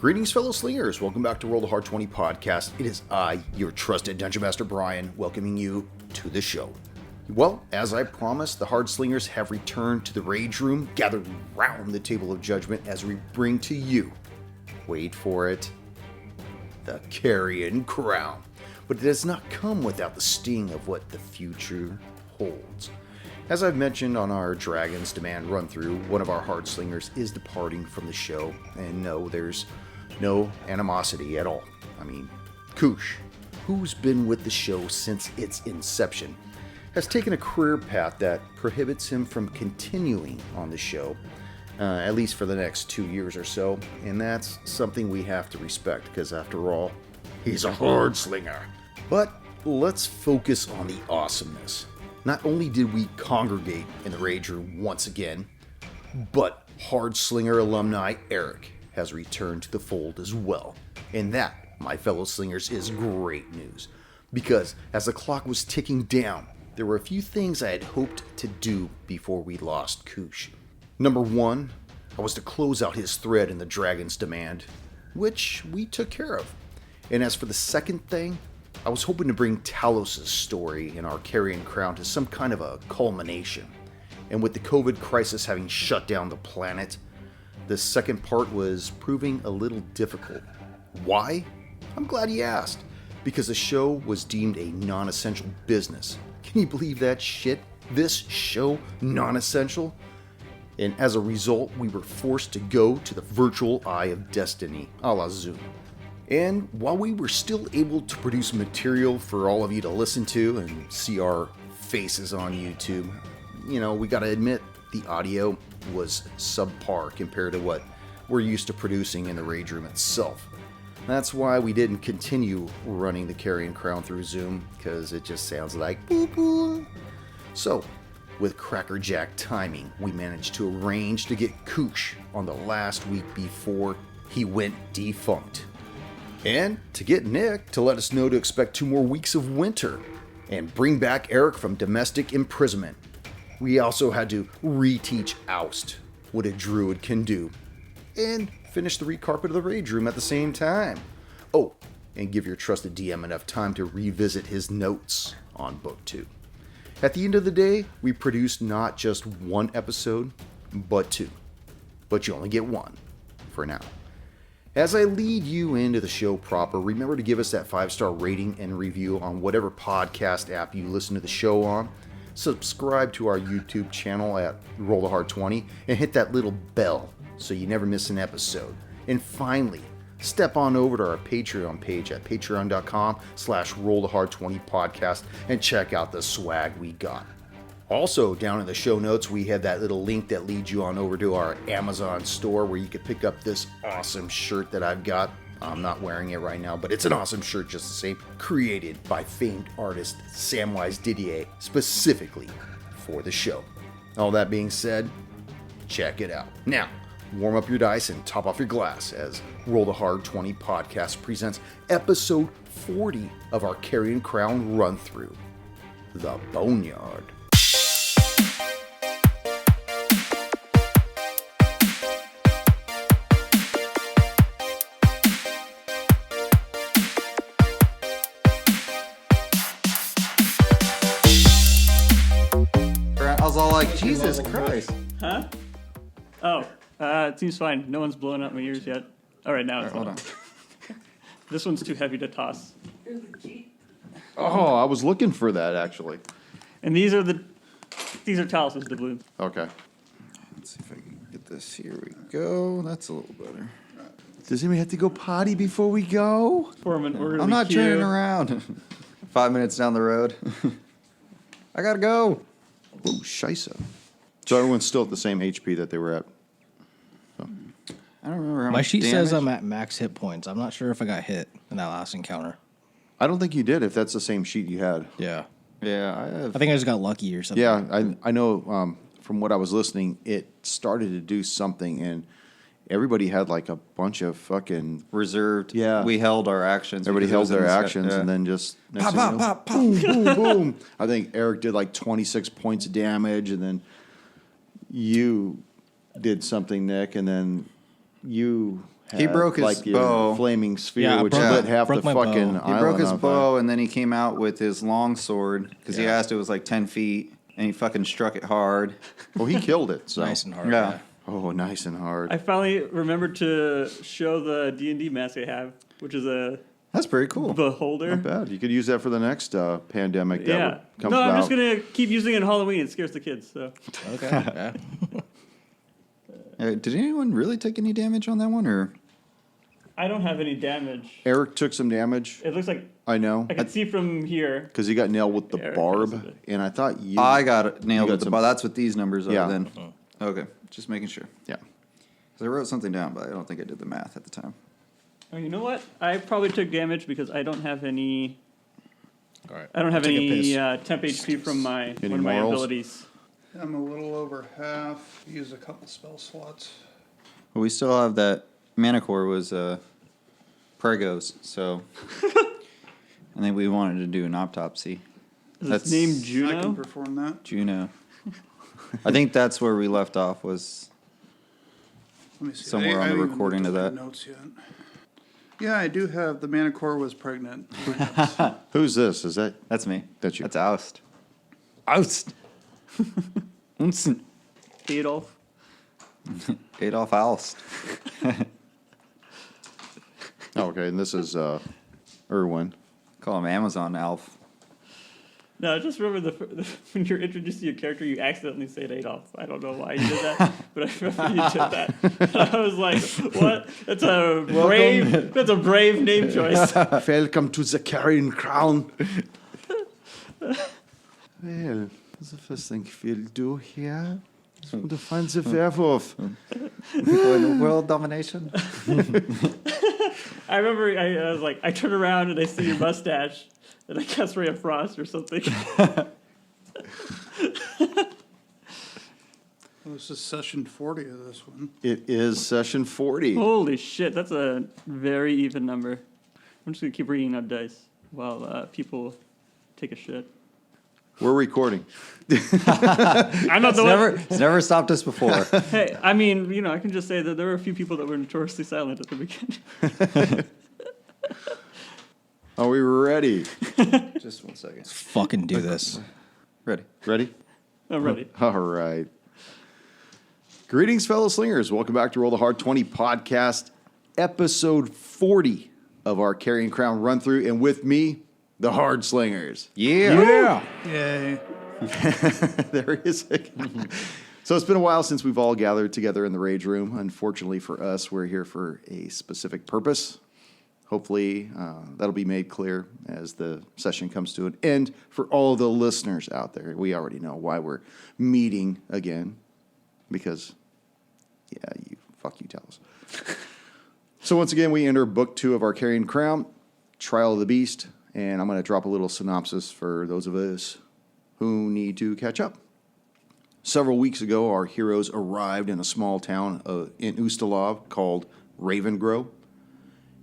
Greetings, fellow slingers. Welcome back to Roll the Hard 20 podcast. It is I, your trusted Dungeon Master Brian, welcoming you to the show. Well, as I promised, the Hard Slingers have returned to the Rage Room, gathered round the Table of Judgment as we bring to you, wait for it, the Carrion crown. But it does not come without the sting of what the future holds. As I've mentioned on our Dragon's Demand run-through, one of our Hard Slingers is departing from the show, and no, there's no animosity at all. I mean, Koosh, who's been with the show since its inception, has taken a career path that prohibits him from continuing on the show, at least for the next 2 years or so, and that's something we have to respect, because after all, he's a Hard Slinger. But let's focus on the awesomeness. Not only did we congregate in the Rage Room once again, but Hard Slinger alumni Eric has returned to the fold as well. And that, my fellow slingers, is great news. Because as the clock was ticking down, there were a few things I had hoped to do before we lost Koosh. Number one, I was to close out his thread in the Dragon's Demand, which we took care of. And as for the second thing, I was hoping to bring Talos' story in our Carrion crown to some kind of a culmination. And with the COVID crisis having shut down the planet, the second part was proving a little difficult. Why? I'm glad you asked. Because the show was deemed a non-essential business. Can you believe that shit? This show, non-essential? And as a result, we were forced to go to the virtual eye of destiny, a la Zoom. And while we were still able to produce material for all of you to listen to and see our faces on YouTube, we gotta admit, the audio was subpar compared to what we're used to producing in the Rage Room itself. That's why we didn't continue running the Carrion Crown through Zoom, because it just sounds like boo-boo. So, with crackerjack timing, we managed to arrange to get Koosh on the last week before he went defunct. And to get Nick to let us know to expect 2 more weeks of winter, and bring back Eric from domestic imprisonment. We also had to reteach Oust what a druid can do, and finish the recarpet of the Rage Room at the same time. Oh, and give your trusted DM enough time to revisit his notes on Book 2. At the end of the day, we produced not just 1 episode, but 2. But you only get 1, for now. As I lead you into the show proper, remember to give us that 5-star rating and review on whatever podcast app you listen to the show on. Subscribe to our YouTube channel at Roll the Hard 20 and hit that little bell so you never miss an episode. And finally, step on over to our Patreon page at patreon.com/rollthehard20podcast and check out the swag we got. Also, down in the show notes, we have that little link that leads you on over to our Amazon store where you can pick up this awesome shirt that I've got. I'm not wearing it right now, but it's an awesome shirt just the same, created by famed artist Samwise Didier specifically for the show. All that being said, check it out. Now, warm up your dice and top off your glass as Roll the Hard 20 podcast presents episode 40 of our Carrion Crown run-through, the Boneyard. I was all like, Jesus Christ. Huh? Oh, it seems fine. No one's blowing up my ears yet. All right, now it's Hold on. This one's too heavy to toss. Oh, I was looking for that actually. And these are Talos' doubloons. Okay. Let's see if I can get this. Here we go. That's a little better. Does anybody have to go potty before we go? Form an orderly I'm not queue. turning around. 5 minutes down the road. I gotta go. Oh, scheisse. So everyone's still at the same HP that they were at. I don't remember how My much sheet damage. says I'm at max hit points. I'm not sure if I got hit in that last encounter. I don't think you did if that's the same sheet you had. Yeah. Yeah, I have. I think I just got lucky or something. Yeah, I know from what I was listening, it started to do something, and everybody had like a bunch of fucking... Reserved. Yeah. We held our actions. Everybody because held it was their in the actions, yeah. and then just... next Pop, thing pop, you know, pop, pop. boom, boom, boom. I think Eric did like 26 points of damage, and then you did something, Nick, and then you He broke his like the bow. flaming sphere, Yeah, I which broke- lit half the broke my bow. fucking He island. He broke his on bow, and then he came out with his long sword because he Yeah. asked it was like 10 feet, and he fucking struck it hard. fire. Well, he killed it. So. Nice and hard. Yeah. Oh, nice and hard. I finally remembered to show the D&D mask I have, which is a That's pretty cool. beholder. Not bad. You could use that for the next pandemic that Yeah. comes No, I'm about. just gonna keep using it on Halloween. It scares the kids. So Okay. Yeah. Did anyone really take any damage on that one, or? I don't have any damage. Eric took some damage. It looks like I know. I can see from here. Because he got nailed with the Eric barb. has it. And I thought you. I got it nailed got with the some- ball. That's what these numbers are Yeah. then. Okay, just making sure. Yeah. 'Cause I wrote something down, but I don't think I did the math at the time. Oh, you know what? I probably took damage because I don't have any. All right. I don't have Take a any piss. temp HP from my Any one of my morals? abilities. I'm a little over half. Use a couple spell slots. But we still have that Manicore was Pregos, so I think we wanted to do an autopsy. Is That's- its name I can Juno? perform that. Juno. I think that's where we left off was Let me see. Somewhere on I the haven't even recording looked of at my that. Notes yet. Yeah, I do have the Manicore was pregnant. Who's this? Is that. that's me. That's you. That's Oust. Oust. Unsen. Adolf. Adolf Oust. Oh, okay. And this is Erwin. Call him Amazon Alf. No, I just remember when you're introducing your character, you accidentally say Adolf. I don't know why you did that, but I remember you did that. I was like, "What? That's a brave. That's a brave name choice." Welcome to the Carrion crown. Well, the first thing we'll do here is to find the werewolf. World domination. I remember I was like, I turn around and I see your mustache, and I guess Ray of Frost or something. This is session 40 of this one. It is session 40. Holy shit, that's a very even number. I'm just gonna keep reading out dice while people take a shit. We're recording. I'm not the one. It's never stopped us before. Hey, I mean, I can just say that there were a few people that were notoriously silent at the beginning. Are we ready? Just 1 second. Fucking do this. Ready. Ready? I'm ready. All right. Greetings, fellow slingers. Welcome back to Roll the Hard 20 podcast, episode 40 of our Carrion Crown run through. And with me, the Hard Slingers. Yeah. Yay. There is. So it's been a while since we've all gathered together in the Rage Room. Unfortunately for us, we're here for a specific purpose. Hopefully, that'll be made clear as the session comes to an end. For all the listeners out there, we already know why we're meeting again. Because, yeah, you tell us. So once again, we enter book 2 of our Carrion Crown, Trial of the Beast. And I'm going to drop a little synopsis for those of us who need to catch up. Several weeks ago, our heroes arrived in a small town in Ustalov called Ravengrow.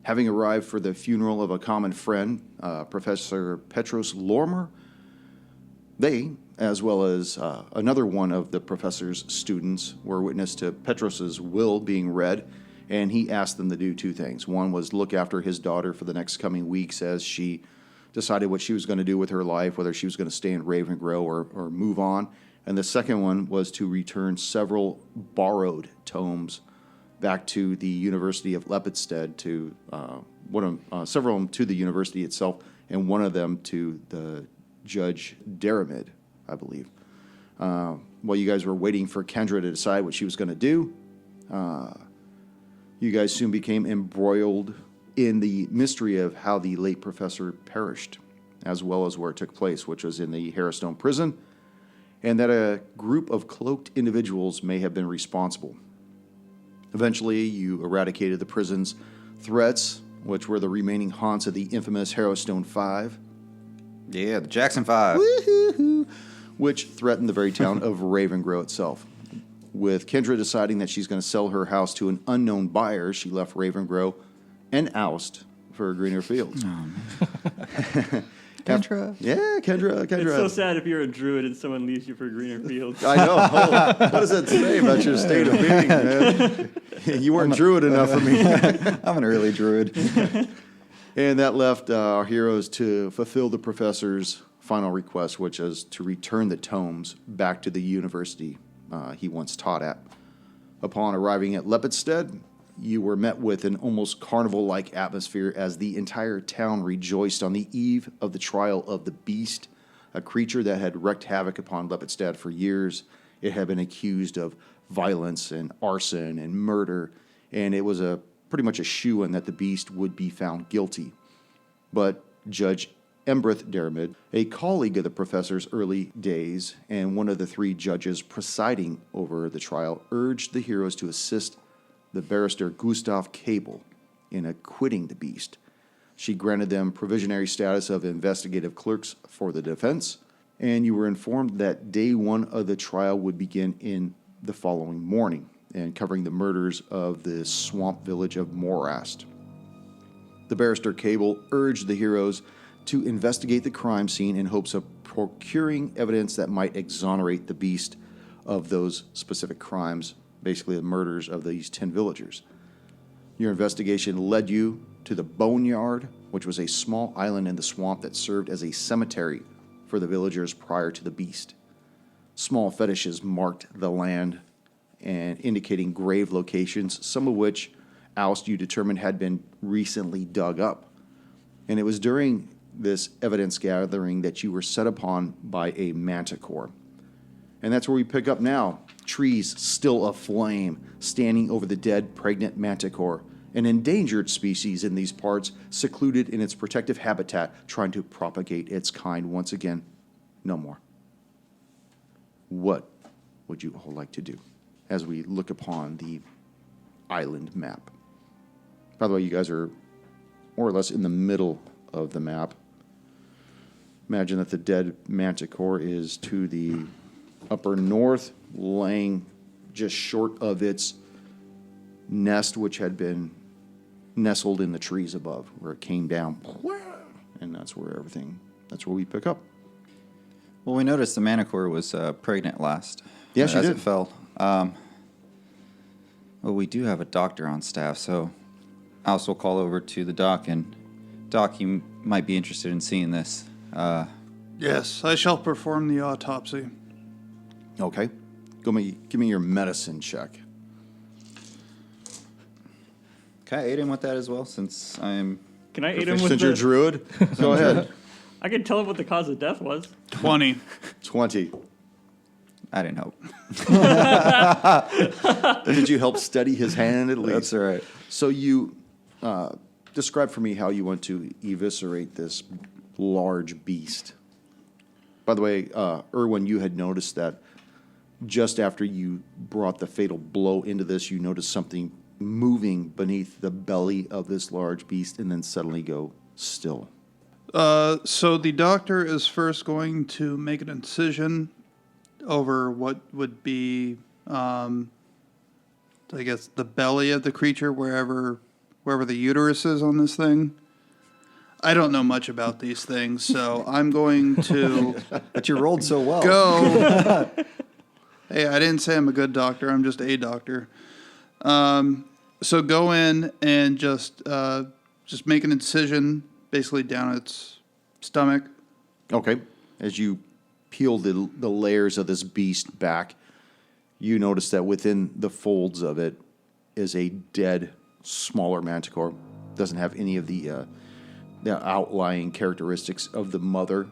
Having arrived for the funeral of a common friend, Professor Petros Lormer, they, as well as another one of the professor's students, were witness to Petros's will being read, and he asked them to do 2 things. One was look after his daughter for the next coming weeks as she decided what she was going to do with her life, whether she was going to stay in Ravengrow or move on. And the second one was to return several borrowed tomes back to the University of Lepidstead, to several of them to the university itself, and one of them to the Judge Daramid, I believe. While you guys were waiting for Kendra to decide what she was going to do, you guys soon became embroiled in the mystery of how the late professor perished, as well as where it took place, which was in the Harrowstone prison, and that a group of cloaked individuals may have been responsible. Eventually, you eradicated the prison's threats, which were the remaining haunts of the infamous Harrowstone 5. Yeah, the Jackson 5. Which threatened the very town of Ravengrow itself. With Kendra deciding that she's going to sell her house to an unknown buyer, she left Ravengrow and Oust for greener fields. Kendra. Yeah, Kendra. It's so sad if you're a druid and someone leaves you for greener fields. I know. Oh, what does that say about your state of being, man? You weren't druid enough for me. I'm an early druid. And that left our heroes to fulfill the professor's final request, which is to return the tomes back to the university he once taught at. Upon arriving at Lepidstead, you were met with an almost carnival-like atmosphere as the entire town rejoiced on the eve of the trial of the beast, a creature that had wreaked havoc upon Lepidstead for years. It had been accused of violence and arson and murder, and it was pretty much a shoo-in that the beast would be found guilty. But Judge Embreth Dermid, a colleague of the professor's early days and one of the 3 judges presiding over the trial, urged the heroes to assist the barrister Gustav Cable in acquitting the beast. She granted them provisionary status of investigative clerks for the defense, and you were informed that day 1 of the trial would begin in the following morning, and covering the murders of the swamp village of Morast. The barrister Cable urged the heroes to investigate the crime scene in hopes of procuring evidence that might exonerate the beast of those specific crimes, basically the murders of these 10 villagers. Your investigation led you to the Boneyard, which was a small island in the swamp that served as a cemetery for the villagers prior to the beast. Small fetishes marked the land and indicating grave locations, some of which you determined had been recently dug up. And it was during this evidence gathering that you were set upon by a manticore. And that's where we pick up now. Trees still aflame, standing over the dead pregnant manticore, an endangered species in these parts, secluded in its protective habitat, trying to propagate its kind once again. No more. What would you all like to do as we look upon the island map? By the way, you guys are more or less in the middle of the map. Imagine that the dead manticore is to the upper north, laying just short of its nest, which had been nestled in the trees above, where it came down. And that's where we pick up. Well, we noticed the manticore was pregnant last. Yeah, she as did. It fell. Well, we do have a doctor on staff, so Alice will call over to the doc, and Doc, you might be interested in seeing this. Yes, I shall perform the autopsy. Okay. Give me your medicine check. Can I aid him with that as well, since I'm... Can I aid him with Since you're druid, go ahead. I can tell him what the cause of death was. 20. 20. I didn't help. Did you help steady his hand at least? That's all right. So you describe for me how you want to eviscerate this large beast. By the way, Erwin, you had noticed that just after you brought the fatal blow into this, you noticed something moving beneath the belly of this large beast and then suddenly go still. So the doctor is first going to make an incision over what would be, I guess, the belly of the creature, wherever the uterus is on this thing. I don't know much about these things, so I'm going to But you rolled so well. go. Hey, I didn't say I'm a good doctor. I'm just a doctor. So go in and just make an incision basically down its stomach. Okay. As you peel the layers of this beast back, you notice that within the folds of it is a dead, smaller manticore. Doesn't have any of the outlying characteristics of the mother.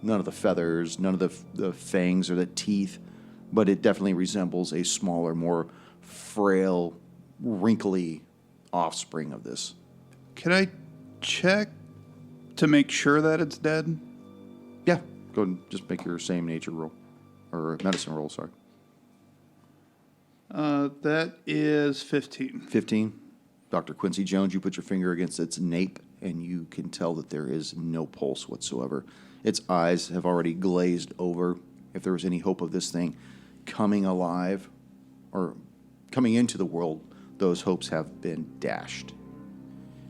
None of the feathers, none of the fangs or the teeth, but it definitely resembles a smaller, more frail, wrinkly offspring of this. Can I check to make sure that it's dead? Yeah, go ahead and just make your same nature roll, or medicine roll, sorry. That is 15. 15. Dr. Quincy Jones, you put your finger against its nape, and you can tell that there is no pulse whatsoever. Its eyes have already glazed over. If there was any hope of this thing coming alive or coming into the world, those hopes have been dashed.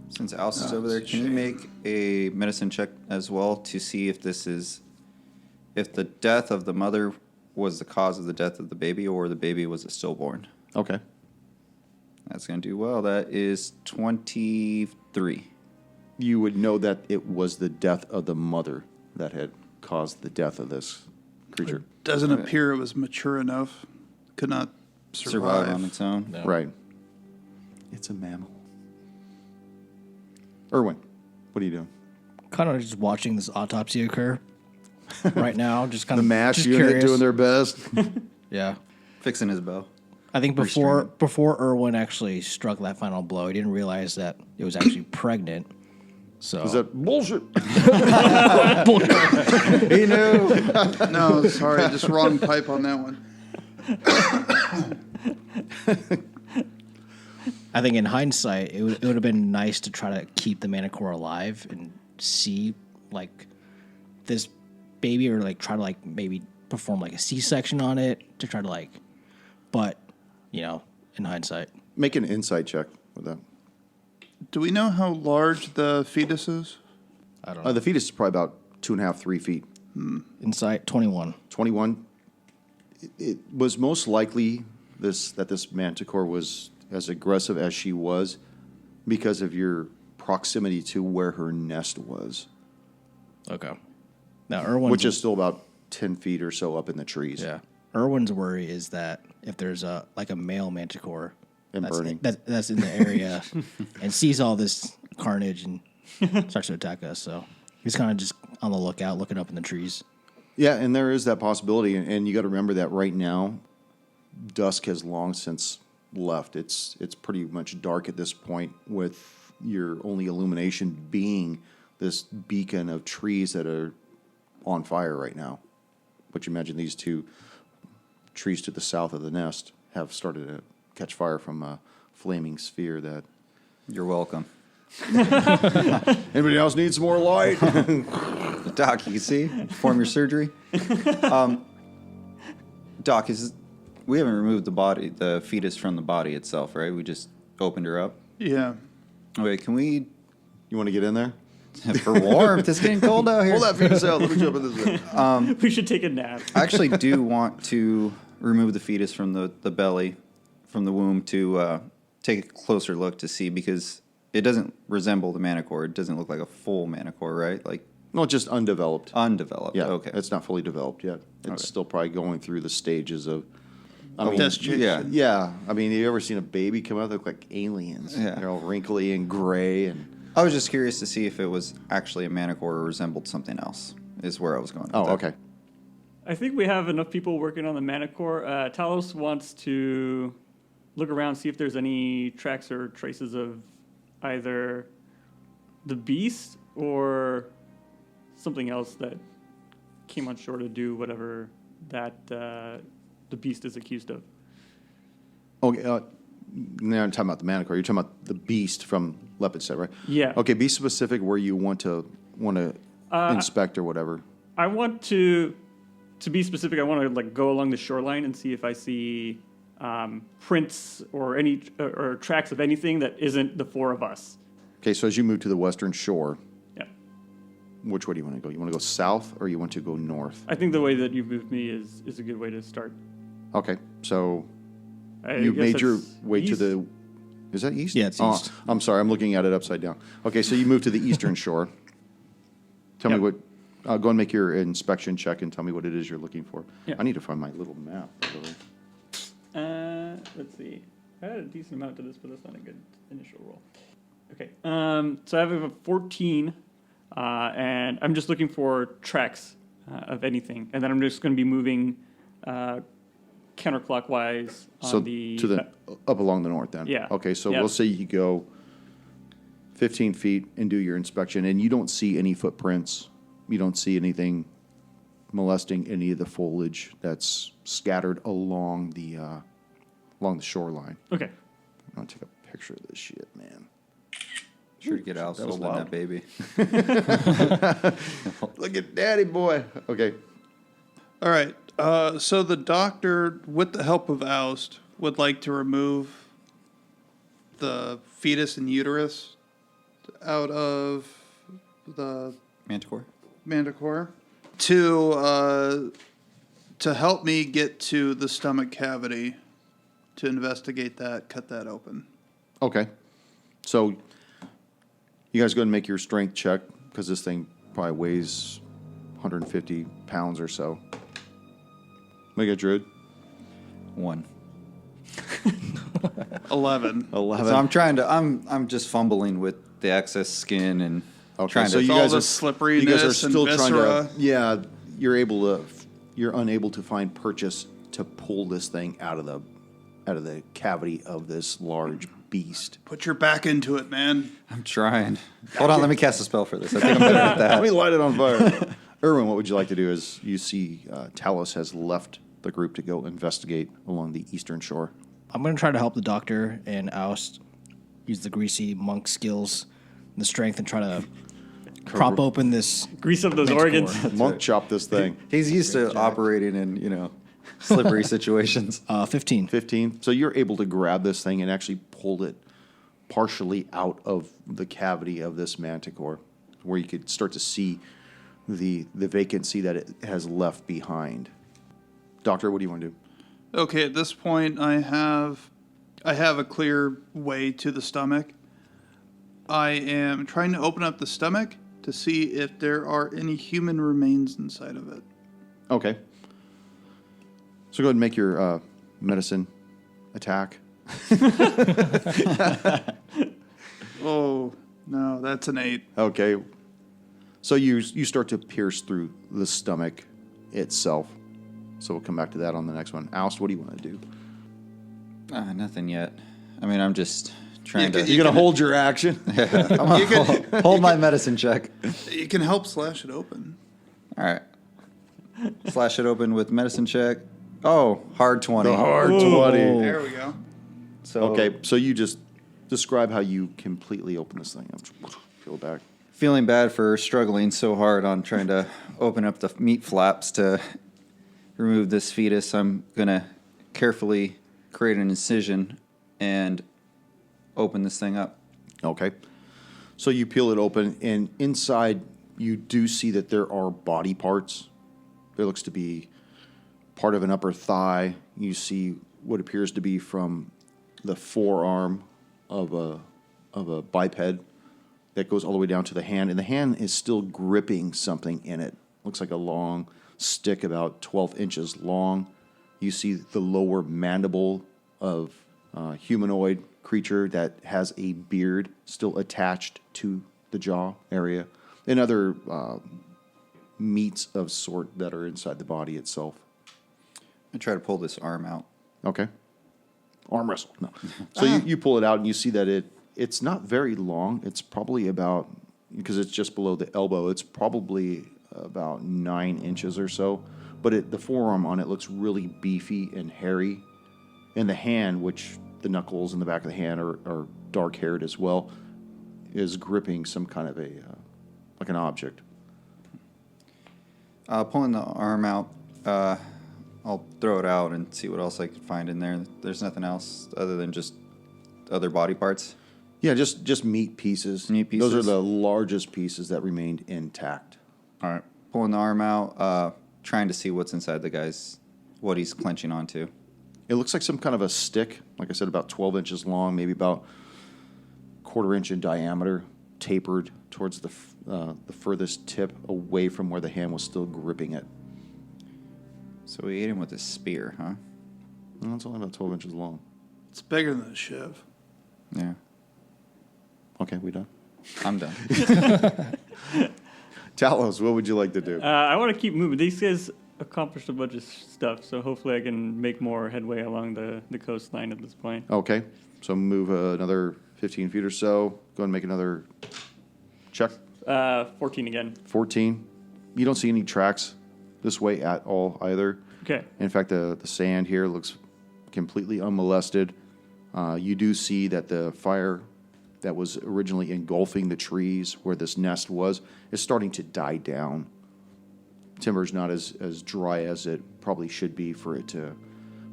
Since Alice is over there, can you make a medicine check as well to see if if the death of the mother was the cause of the death of the baby, or the baby was a stillborn? Okay. That's going to do well. That is 23. You would know that it was the death of the mother that had caused the death of this creature. Doesn't appear it was mature enough. Could not Survive on its own. No. Right. It's a mammal. Erwin, what are you doing? Kind of just watching this autopsy occur right now. Just kind The of MASH just unit curious. doing their best. Yeah. Fixing his bow. I think before Erwin actually struck that final blow, he didn't realize that it was actually pregnant. So Is that bullshit? He knew. No, sorry, just wrong pipe on that one. I think in hindsight, it would have been nice to try to keep the Manticore alive and see like this baby, or like try to like maybe perform like a C-section on it to try to like, but you know, in hindsight, Make an insight check with that. Do we know how large the fetus is? I don't know. The fetus is probably about 2.5, 3 feet. Insight 21. 21. It was most likely that this manticore was as aggressive as she was because of your proximity to where her nest was, Okay. Now Erwin's which is still about 10 feet or so up in the trees. yeah. Erwin's worry is that if there's a male manticore And burning. that's in the area and sees all this carnage and starts to attack us, so he's kind of just on the lookout, looking up in the trees. Yeah, and there is that possibility, and you got to remember that right now, dusk has long since left. It's pretty much dark at this point, with your only illumination being this beacon of trees that are on fire right now. But you imagine these two trees to the south of the nest have started to catch fire from a flaming sphere that... You're welcome. Anybody else need some more light? Doc, you see? Perform your surgery. Doc, we haven't removed the fetus from the body itself, right? We just opened her up. Yeah. Okay, can we, You want to get in there? for warmth, it's getting cold out here. Pull that fetus out. Let me jump in this way. We should take a nap. I actually do want to remove the fetus from the belly, from the womb, to take a closer look to see, because it doesn't resemble the manticore. It doesn't look like a full manticore, right? Like No, just undeveloped. undeveloped. Yeah, Okay. It's not fully developed yet. It's still probably going through the stages of... Gestation. yeah. Yeah, I mean, have you ever seen a baby come out? They look like aliens. Yeah. They're all wrinkly and gray, and I was just curious to see if it was actually a manticore or resembled something else, is where I was going with that. okay. I think we have enough people working on the Manticore. Talos wants to look around, see if there's any tracks or traces of either the beast or something else that came on shore to do whatever that the beast is accused of. Okay, now I'm talking about the manticore. You're talking about the beast from Lepidset, right? Yeah. Okay, be specific where you want to inspect or whatever. I want to be specific. I want to like go along the shoreline and see if I see prints or any or tracks of anything that isn't the four of us. Okay, so as you move to the western shore, Yeah. which way do you want to go? You want to go south or you want to go north? I think the way that you've moved me is a good way to start. Okay, so I you guess made your that's way to east. the... Is that east? Yeah, it's east. I'm sorry, I'm looking at it upside down. Okay, so you move to the eastern shore. Tell me Yep. what... go and make your inspection check and tell me what it is you're looking for. Yeah. I need to find my little map. by the way. Let's see. I had a decent amount to this, but that's not a good initial roll. Okay. So I have a 14, and I'm just looking for tracks of anything, and then I'm just going to be moving counterclockwise on So the to the up along the north then. Yeah. Okay, so Yeah. we'll say you go 15 feet and do your inspection, and you don't see any footprints. You don't see anything molesting any of the foliage that's scattered along the shoreline. Okay. I'm gonna take a picture of this shit, man. Sure to get Alice That was holding loud. that baby. Look at daddy boy. Okay. All right. So the doctor, with the help of Oust, would like to remove the fetus and uterus out of the Manticore. to help me get to the stomach cavity to investigate that, cut that open. Okay. So you guys go and make your strength check because this thing probably weighs 150 pounds or so. Make it, Druid. 1. 11. 11. So I'm just fumbling with the excess skin and trying so to. you all guys the are slipperiness You guys are and still trying viscera. to. Yeah, you're unable to find purchase to pull this thing out of the cavity of this large beast. Put your back into it, man. I'm trying. Hold on, let me cast a spell for this. I think I'm better at Let me that. light it on fire. Erwin, what would you like to do? Is you see Talos has left the group to go investigate along the eastern shore. I'm going to try to help the doctor and Oust use the greasy monk skills and the strength and try to prop open this. Grease up those Manticore. organs. Monk chop this thing. He's used to operating in, slippery situations. 15. 15. So you're able to grab this thing and actually pull it partially out of the cavity of this manticore, where you could start to see the vacancy that it has left behind. Doctor, what do you want to do? Okay, at this point, I have a clear way to the stomach. I am trying to open up the stomach to see if there are any human remains inside of it. Okay. So go ahead and make your medicine attack. Oh, no, that's an 8. Okay. So you start to pierce through the stomach itself. So we'll come back to that on the next one. Oust, what do you want to do? Nothing yet. I mean, I'm just trying You to. You're going to hold your action? You can, Hold my medicine check. you can help slash it open. All right. Slash it open with medicine check. Oh, hard 20. The hard 20. There we go. So Okay, so you just describe how you completely open this thing. Peel it back. feeling bad for struggling so hard on trying to open up the meat flaps to remove this fetus. I'm going to carefully create an incision and open this thing up. Okay. So you peel it open, and inside you do see that there are body parts. There looks to be part of an upper thigh. You see what appears to be from the forearm of a biped that goes all the way down to the hand, and the hand is still gripping something in it. Looks like a long stick about 12 inches long. You see the lower mandible of a humanoid creature that has a beard still attached to the jaw area, and other meats of sort that are inside the body itself. I try to pull this arm out. Okay. Arm wrestle. No. So you pull it out, and you see that it's not very long. It's probably about, because it's just below the elbow, it's probably about 9 inches or so. But the forearm on it looks really beefy and hairy. And the hand, which the knuckles in the back of the hand are dark-haired as well, is gripping some kind of like an object. Pulling the arm out, I'll throw it out and see what else I can find in there. There's nothing else other than just other body parts. Yeah, just meat pieces. Meat pieces. Those are the largest pieces that remained intact. All right. Pulling the arm out, trying to see what's inside the guy's, what he's clenching onto. It looks like some kind of a stick, like I said, about 12 inches long, maybe about 1/4 inch in diameter, tapered towards the furthest tip away from where the hand was still gripping it. So we ate him with a spear, huh? Well, it's only about 12 inches long. It's bigger than a shiv. Yeah. Okay, we done? I'm done. Talos, what would you like to do? I want to keep moving. These guys accomplished a bunch of stuff, so hopefully I can make more headway along the coastline at this point. Okay, so move another 15 feet or so. Go ahead and make another check. 14 again. 14. You don't see any tracks this way at all either. Okay. In fact, the sand here looks completely unmolested. You do see that the fire that was originally engulfing the trees where this nest was is starting to die down. Timber's not as dry as it probably should be for it to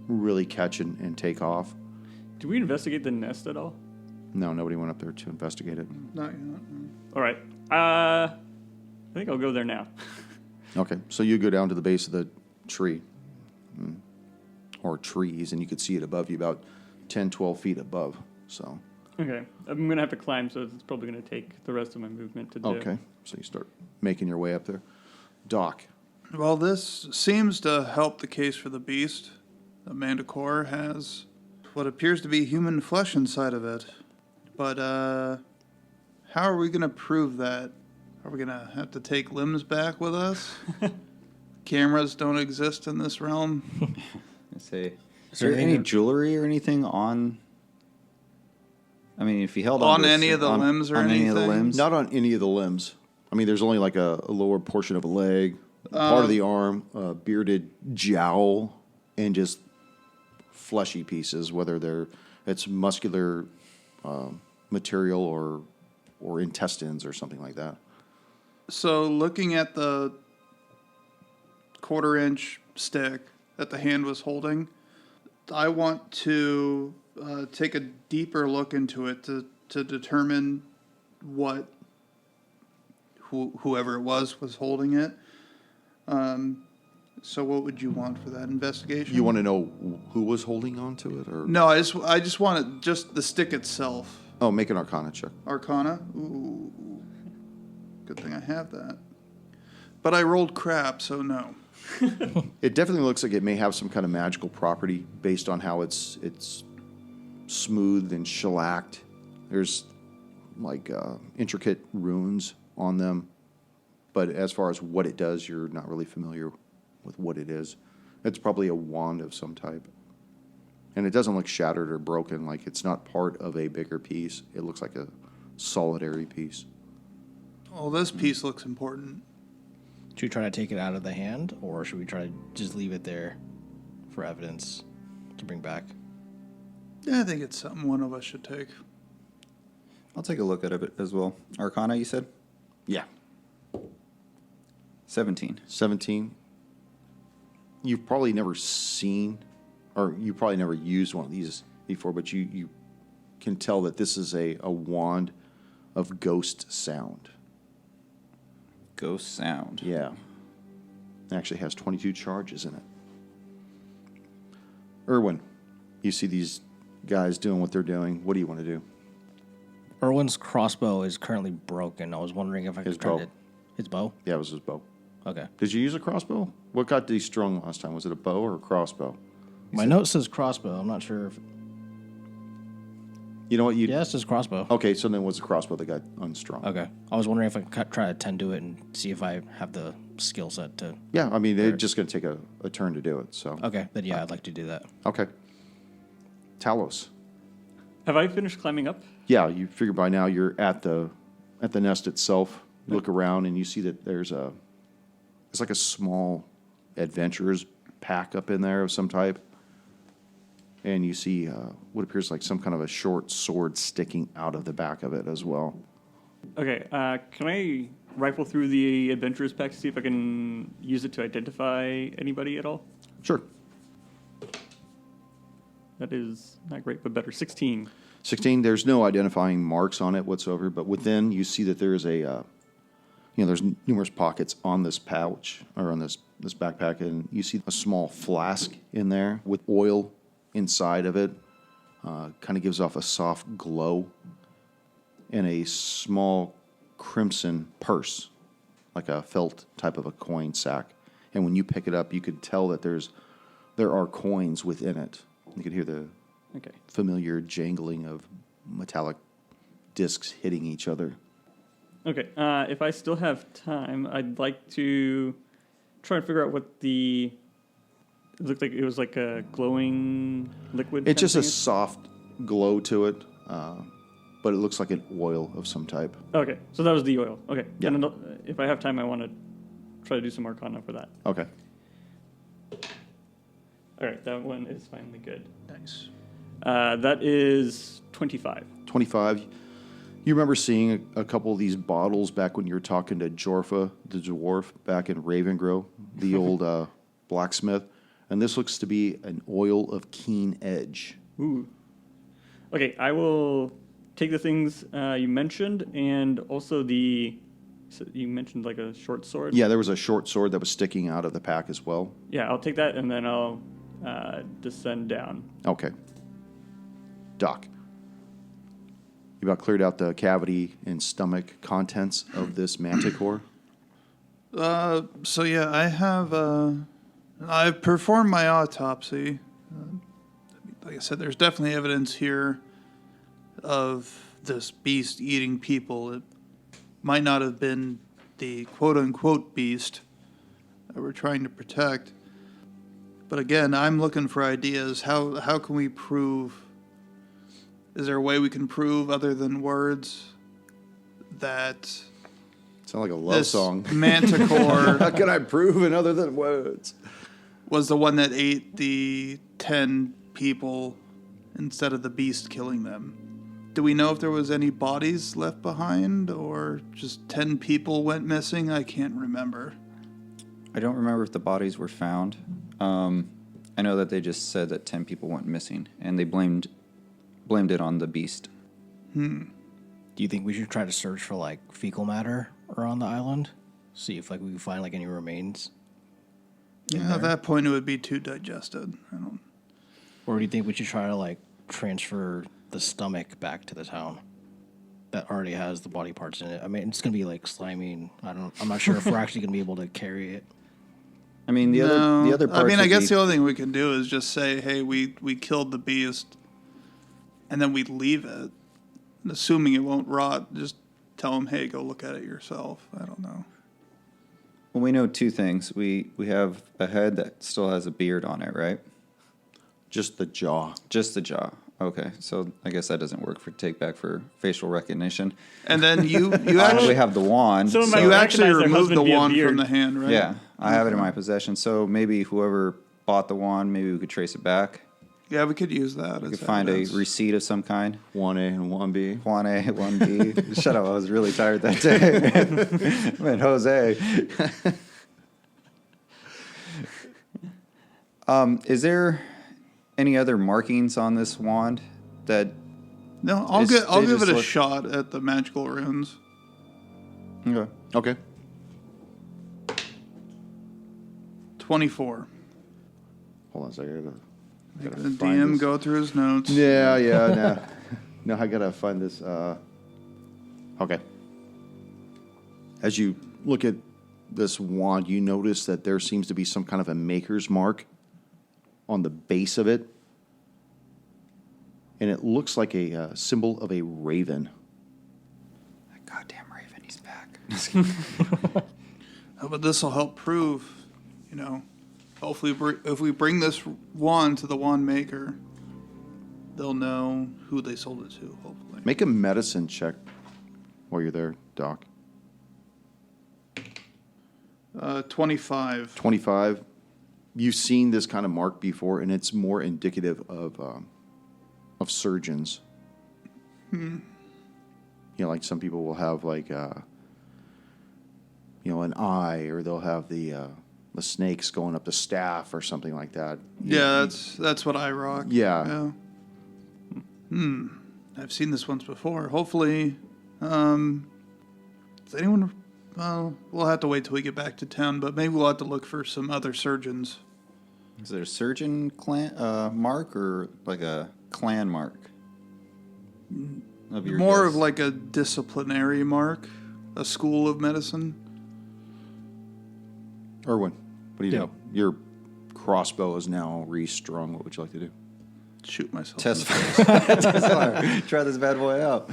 really catch and take off. Did we investigate the nest at all? No, nobody went up there to investigate it. Not yet. No. All right. I think I'll go there now. Okay, so you go down to the base of the tree, or trees, and you could see it above you, about 10, 12 feet above. So. Okay. I'm going to have to climb, so it's probably going to take the rest of my movement to do. Okay, so you start making your way up there. Doc. Well, this seems to help the case for the beast. The manticore has what appears to be human flesh inside of it. But how are we going to prove that? Are we going to have to take limbs back with us? Cameras don't exist in this realm. Is there there any anything- jewelry or anything on? I mean, if he held On to any of the limbs or on any of the anything? limbs, Not on any of the limbs. I mean, there's only like a lower portion of a leg, part of the arm, a bearded jowl, and just fleshy pieces, whether it's muscular material or intestines or something like that. So looking at the 1/4-inch stick that the hand was holding, I want to take a deeper look into it to determine what whoever it was holding it. So what would you want for that investigation? You want to know who was holding on to it, or No, I just want it, just the stick itself. oh, make an Arcana check. Arcana? Ooh. Good thing I have that. But I rolled crap, so no. It definitely looks like it may have some kind of magical property based on how it's smooth and shellacked. There's like intricate runes on them, but as far as what it does, you're not really familiar with what it is. It's probably a wand of some type, and it doesn't look shattered or broken. Like it's not part of a bigger piece. It looks like a solitary piece. Well, this piece looks important. Should we try to take it out of the hand, or should we try to just leave it there for evidence to bring back? Yeah, I think it's something one of us should take. I'll take a look at it as well. Arcana, you said? Yeah. 17. 17. You've probably never seen, or you probably never used one of these before, but you can tell that this is a wand of ghost sound. Ghost sound. Yeah. It actually has 22 charges in it. Erwin, you see these guys doing what they're doing. What do you want to do? Erwin's crossbow is currently broken. I was wondering if I His could try bow. to... His bow? Yeah, it was his bow. Okay. Did you use a crossbow? What got de-strung last time? Was it a bow or a crossbow? My note says crossbow. I'm not sure if... You know what? Yeah, it says crossbow. Okay, so then it was a crossbow that got unstrung. Okay. I was wondering if I could try to tend to it and see if I have the skill set to... Yeah, I mean, they're just going to take a turn to do it, so. Okay, then yeah, I'd like to do that. Okay. Talos. Have I finished climbing up? Yeah, you figure by now you're at the nest itself. You look around and you see that it's like a small adventurer's pack up in there of some type. And you see what appears like some kind of a short sword sticking out of the back of it as well. Okay, can I rifle through the adventurer's pack to see if I can use it to identify anybody at all? Sure. That is not great, but better. 16. 16, there's no identifying marks on it whatsoever, but within you see that there's there's numerous pockets on this pouch or on this backpack, and you see a small flask in there with oil inside of it. Kind of gives off a soft glow, and a small crimson purse, like a felt type of a coin sack. And when you pick it up, you could tell that there are coins within it. You could hear the Okay. familiar jangling of metallic discs hitting each other. Okay, if I still have time, I'd like to try and figure out what it looked like. It was like a glowing liquid. It's kind of just a thing? soft glow to it, but it looks like an oil of some type. Okay, so that was the oil. Okay, Yeah. And if I have time, I want to try to do some Arcana for that. Okay. All right, that one is finally good. Nice. That is 25. 25. You remember seeing a couple of these bottles back when you were talking to Jorfa, the dwarf, back in Ravengrow, the old blacksmith. And this looks to be an oil of keen edge. Ooh. Okay, I will take the things you mentioned, and also so you mentioned like a short sword. Yeah, there was a short sword that was sticking out of the pack as well. Yeah, I'll take that, and then I'll descend down. Okay. Doc, you about cleared out the cavity and stomach contents of this manticore? So yeah, I've performed my autopsy. Like I said, there's definitely evidence here of this beast eating people. It might not have been the quote-unquote beast that we're trying to protect. But again, I'm looking for ideas. How can we prove... Is there a way we can prove, other than words, that Sound like a love this song. manticore How can I prove it other than words? was the one that ate the 10 people instead of the beast killing them? Do we know if there was any bodies left behind, or just 10 people went missing? I can't remember. I don't remember if the bodies were found. I know that they just said that 10 people went missing, and they blamed it on the beast. Do you think we should try to search for like fecal matter around the island? See if like we can find like any remains? Yeah, at that point it would be too digested. Or do you think we should try to like transfer the stomach back to the town that already has the body parts in it? I mean, it's gonna be like slimy. I'm not sure if we're actually gonna be able to carry it. I mean, the other parts. I mean, I would guess be- the only thing we can do is just say, hey, we killed the beast, and then we leave it. And assuming it won't rot, just tell them, hey, go look at it yourself. I don't know. Well, we know two things. We have a head that still has a beard on it, right? Just the jaw. Just the jaw. Okay, so I guess that doesn't work for take back for facial recognition. And then you We actually have the wand. Someone might you recognize actually their removed husband the via wand beard. from the hand, right? Yeah, I have it in my possession. So maybe whoever bought the wand, maybe we could trace it back. Yeah, we could use that. We could find a receipt of some kind. 1A and 1B. 1A, 1B. Shut up, I was really tired that day. Man, Jose. Is there any other markings on this wand that... No, I'll It's- give they it just a look- shot at the magical runes. Okay. Okay. 24. Hold on a second. The Gotta find DM this. go through his notes. Yeah. No, I gotta find this. Okay. As you look at this wand, you notice that there seems to be some kind of a maker's mark on the base of it. And it looks like a symbol of a raven. That goddamn raven, he's back. But this will help prove, hopefully if we bring this wand to the wand maker, they'll know who they sold it to, hopefully. Make a medicine check while you're there, Doc. 25. 25. You've seen this kind of mark before, and it's more indicative of surgeons. Like some people will have like an eye, or they'll have the snakes going up the staff or something like that. Yeah, that's what I rock. Yeah. I've seen this once before. Hopefully, does anyone? Well, we'll have to wait till we get back to town, but maybe we'll have to look for some other surgeons. Is there a surgeon clan mark or like a clan mark? Of your More guess? of like a disciplinary mark, a school of medicine. Erwin, what do you Yeah. know? Your crossbow is now restrung. What would you like to do? Shoot myself. Test fire. Try this bad boy out.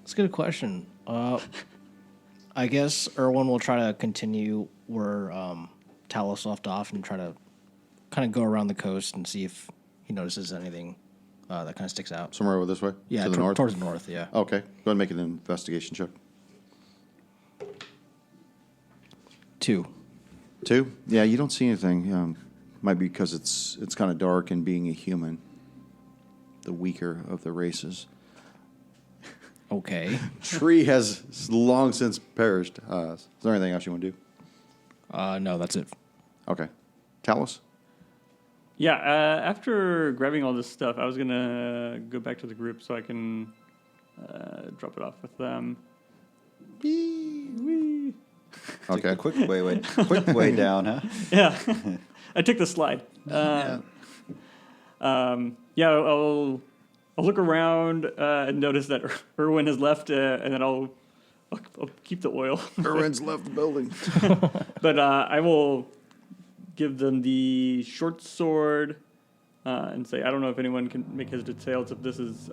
That's a good question. I guess Erwin will try to continue where Talos left off and try to kind of go around the coast and see if he notices anything that kind of sticks out. Somewhere over this way? Yeah, To the north? towards the north, yeah. Okay. Go ahead and make an investigation check. 2. 2? Yeah, you don't see anything. Might be because it's kind of dark, and being a human, the weaker of the races. Okay. Tree has long since perished. Is there anything else you want to do? No, that's it. Okay. Talos? Yeah, after grabbing all this stuff, I was going to go back to the group so I can drop it off with them. Whee! Okay. Quick way down, huh? Yeah, I took the slide. I'll look around and notice that Erwin has left, and then I'll keep the oil. Erwin's left the building. But I will give them the short sword and say, I don't know if anyone can make his details if this is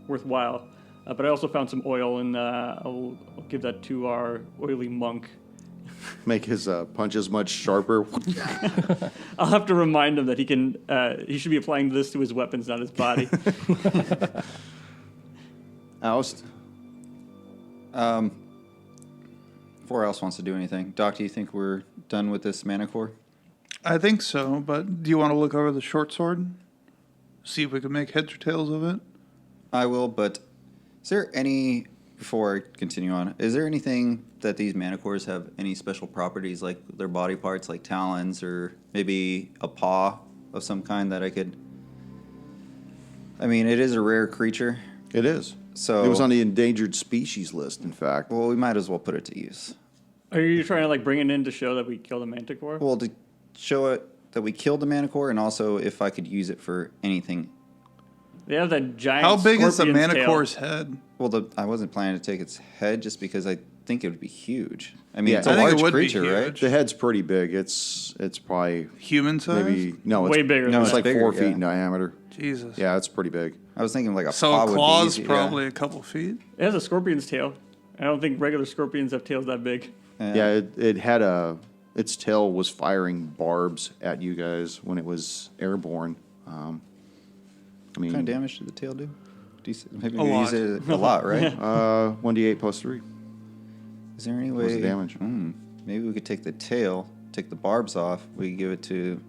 worthwhile. But I also found some oil, and I'll give that to our oily monk. Make his punches much sharper. I'll have to remind him that he should be applying this to his weapons, not his body. Oust. Before else wants to do anything, Doc, do you think we're done with this manicore? I think so, but do you want to look over the short sword? See if we can make heads or tails of it? I will, but is there any, before I continue on, is there anything that these manicores have any special properties, like their body parts, like talons, or maybe a paw of some kind that I could... I mean, it is a rare creature. It is. So it was on the endangered species list, in fact. Well, we might as well put it to use. Are you trying to bring it in to show that we killed a manticore? Well, to show it that we killed the manicore, and also if I could use it for anything. They have that giant. How big is the scorpion's manicore's tail. head? Well, I wasn't planning to take its head just because I think it would be huge. I mean, Yeah, it's a I think it large would be creature, right? huge. The head's pretty big. It's probably Human size? maybe no, it's Way bigger. No, than It's that. like bigger, 4 feet yeah. in diameter. Jesus. Yeah, it's pretty big. I was thinking like a So paw a would be claw's easy, yeah. probably a couple feet. It has a scorpion's tail. I don't think regular scorpions have tails that big. Yeah, it had its tail was firing barbs at you guys when it was airborne. I mean, What kind of damage did the tail do? Decent. Maybe A we lot. use it a lot, right? 1d8 plus 3. Is there any way? What's the damage? Maybe we could take the tail, take the barbs off. We could give it to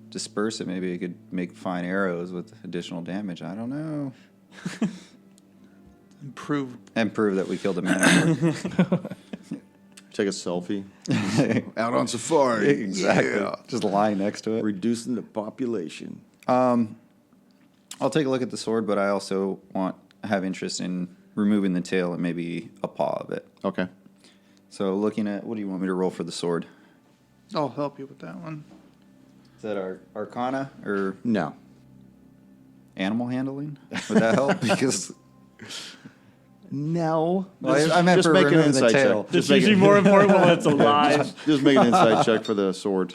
disperse it. Maybe it could make fine arrows with additional damage. I don't know. Improve. And prove that we killed a man. Take a selfie. Out on safari. Exactly. Yeah. Just lying next to it. Reducing the population. I'll take a look at the sword, but I also have interest in removing the tail and maybe a paw of it. Okay. So looking at, what do you want me to roll for the sword? I'll help you with that one. Is that our Arcana or No. animal handling? Would that help? Because No. well, I meant just for make an removing the insight tail. check. It's Just make usually it- more important when it's alive. Just make an inside check for the sword.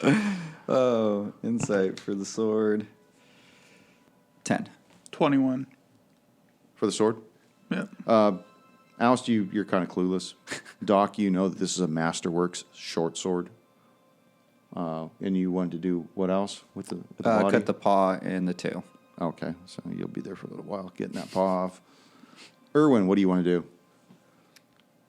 Oh, insight for the sword. 10. 21. For the sword? Yeah. Oust, you're kind of clueless. Doc, you know that this is a Masterworks short sword. And you wanted to do what else with the body? Cut the paw and the tail. Okay, so you'll be there for a little while getting that paw off. Erwin, what do you want to do?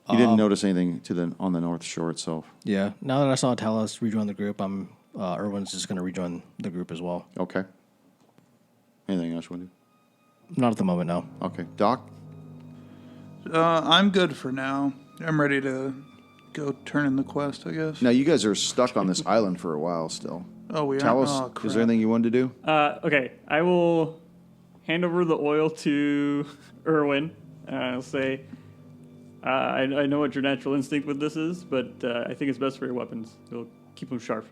You didn't notice anything on the North Shore itself. Yeah. Now that I saw Talos rejoin the group, Erwin's just going to rejoin the group as well. Okay. Anything else you want to do? Not at the moment, no. Okay. Doc? I'm good for now. I'm ready to go turn in the quest, I guess. Now, you guys are stuck on this island for a while still. Oh, we are? Tell us, Oh, is crap. there anything you wanted to do? Okay, I will hand over the oil to Erwin. I'll say, I know what your natural instinct with this is, but I think it's best for your weapons. It'll keep them sharp.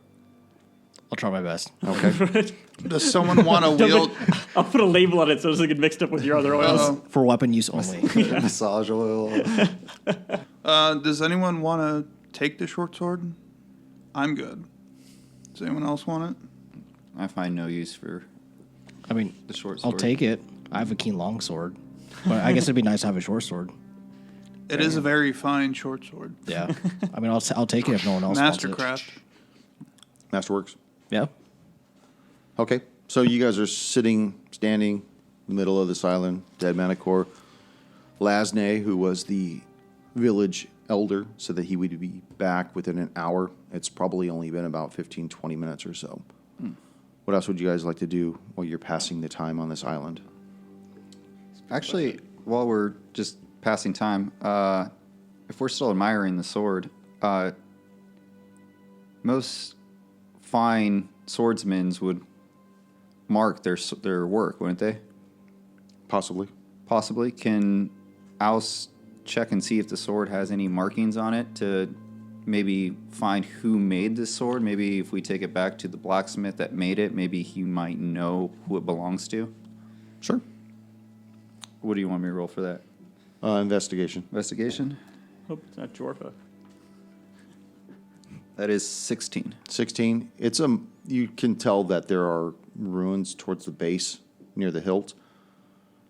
I'll try my best. Okay. Does someone want to wield... I'll put a label on it so it doesn't get mixed up with your other oils. Uh-oh. For weapon use only. Massage oil. Does anyone want to take the short sword? I'm good. Does anyone else want it? I find no use for I mean, the short I'll sword. take it. I have a keen long sword. But I guess it'd be nice to have a short sword. It is a very fine short sword. Yeah. I mean, I'll take it if no one else wants it. Mastercraft. Masterworks? Yeah. Okay. So you guys are standing in the middle of this island, dead Manicore. Lasney, who was the village elder, said that he would be back within an hour. It's probably only been about 15, 20 minutes or so. What else would you guys like to do while you're passing the time on this island? Actually, while we're just passing time, if we're still admiring the sword, most fine swordsmen would mark their work, wouldn't they? Possibly. Possibly. Can Alice check and see if the sword has any markings on it to maybe find who made this sword? Maybe if we take it back to the blacksmith that made it, maybe he might know who it belongs to. Sure. What do you want me to roll for that? Investigation. Investigation? Hope it's not Jorfa. That is 16. 16. You can tell that there are ruins towards the base near the hilt,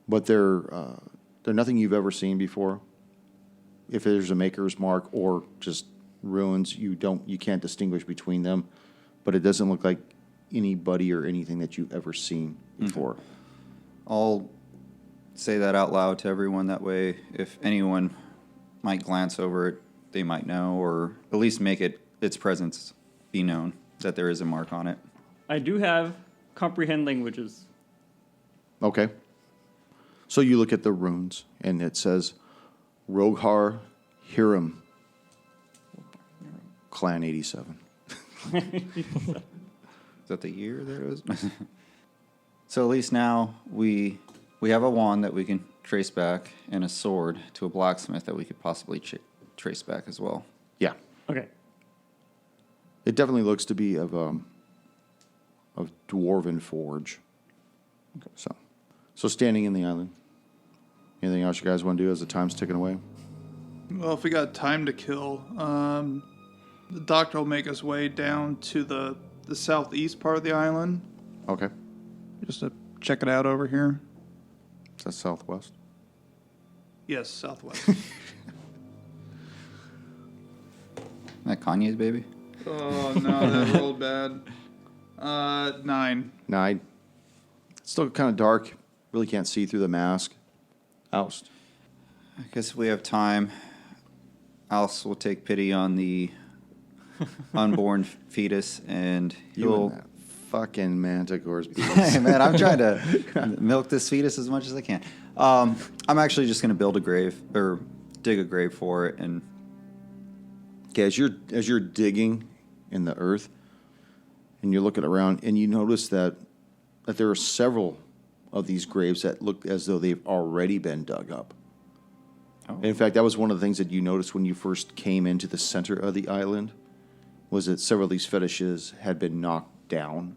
but they're nothing you've ever seen before. If there's a maker's mark or just ruins, you can't distinguish between them, but it doesn't look like anybody or anything that you've ever seen before. I'll say that out loud to everyone. That way, if anyone might glance over it, they might know, or at least make its presence be known that there is a mark on it. I do have comprehend languages. Okay. So you look at the runes, and it says Roghar Hiram, Clan 87. Is that the year there is? So at least now we have a wand that we can trace back and a sword to a blacksmith that we could possibly trace back as well. Yeah. Okay. It definitely looks to be of dwarven forge. Okay. So standing in the island. Anything else you guys want to do as the time's ticking away? Well, if we got time to kill, the doctor will make his way down to the southeast part of the island, Okay. just to check it out over here. Is that southwest? Yes, southwest. That Kanye's baby? Oh, no, that rolled bad. 9. 9. It's still kind of dark. Really can't see through the mask. Oust. I guess if we have time, Alice will take pity on the unborn fetus, and You he'll... and that fucking manticore's Hey, man, I'm trying to milk this fetus as much as I can. I'm actually just going to build a grave, or dig a grave for it, and... Okay, as you're digging in the earth, and you're looking around, and you notice that there are several of these graves that look as though they've already been dug up. Oh. In fact, that was one of the things that you noticed when you first came into the center of the island, was that several of these fetishes had been knocked down,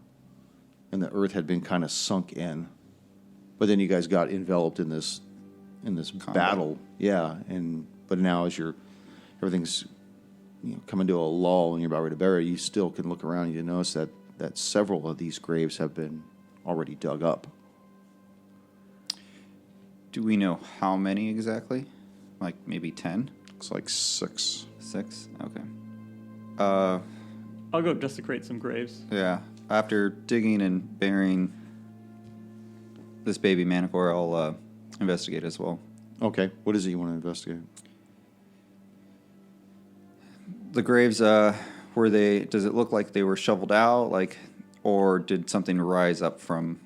and the earth had been kind of sunk in. But then you guys got enveloped in this battle, yeah. But now as everything's coming to a lull and you're about ready to bury, you still can look around and you notice that several of these graves have been already dug up. Do we know how many exactly? Like maybe 10? Looks like 6. 6? Okay. I'll go desecrate some graves. Yeah. After digging and burying this baby manicore, I'll investigate as well. Okay, what is it you want to investigate? The graves, does it look like they were shoveled out, or did something rise up from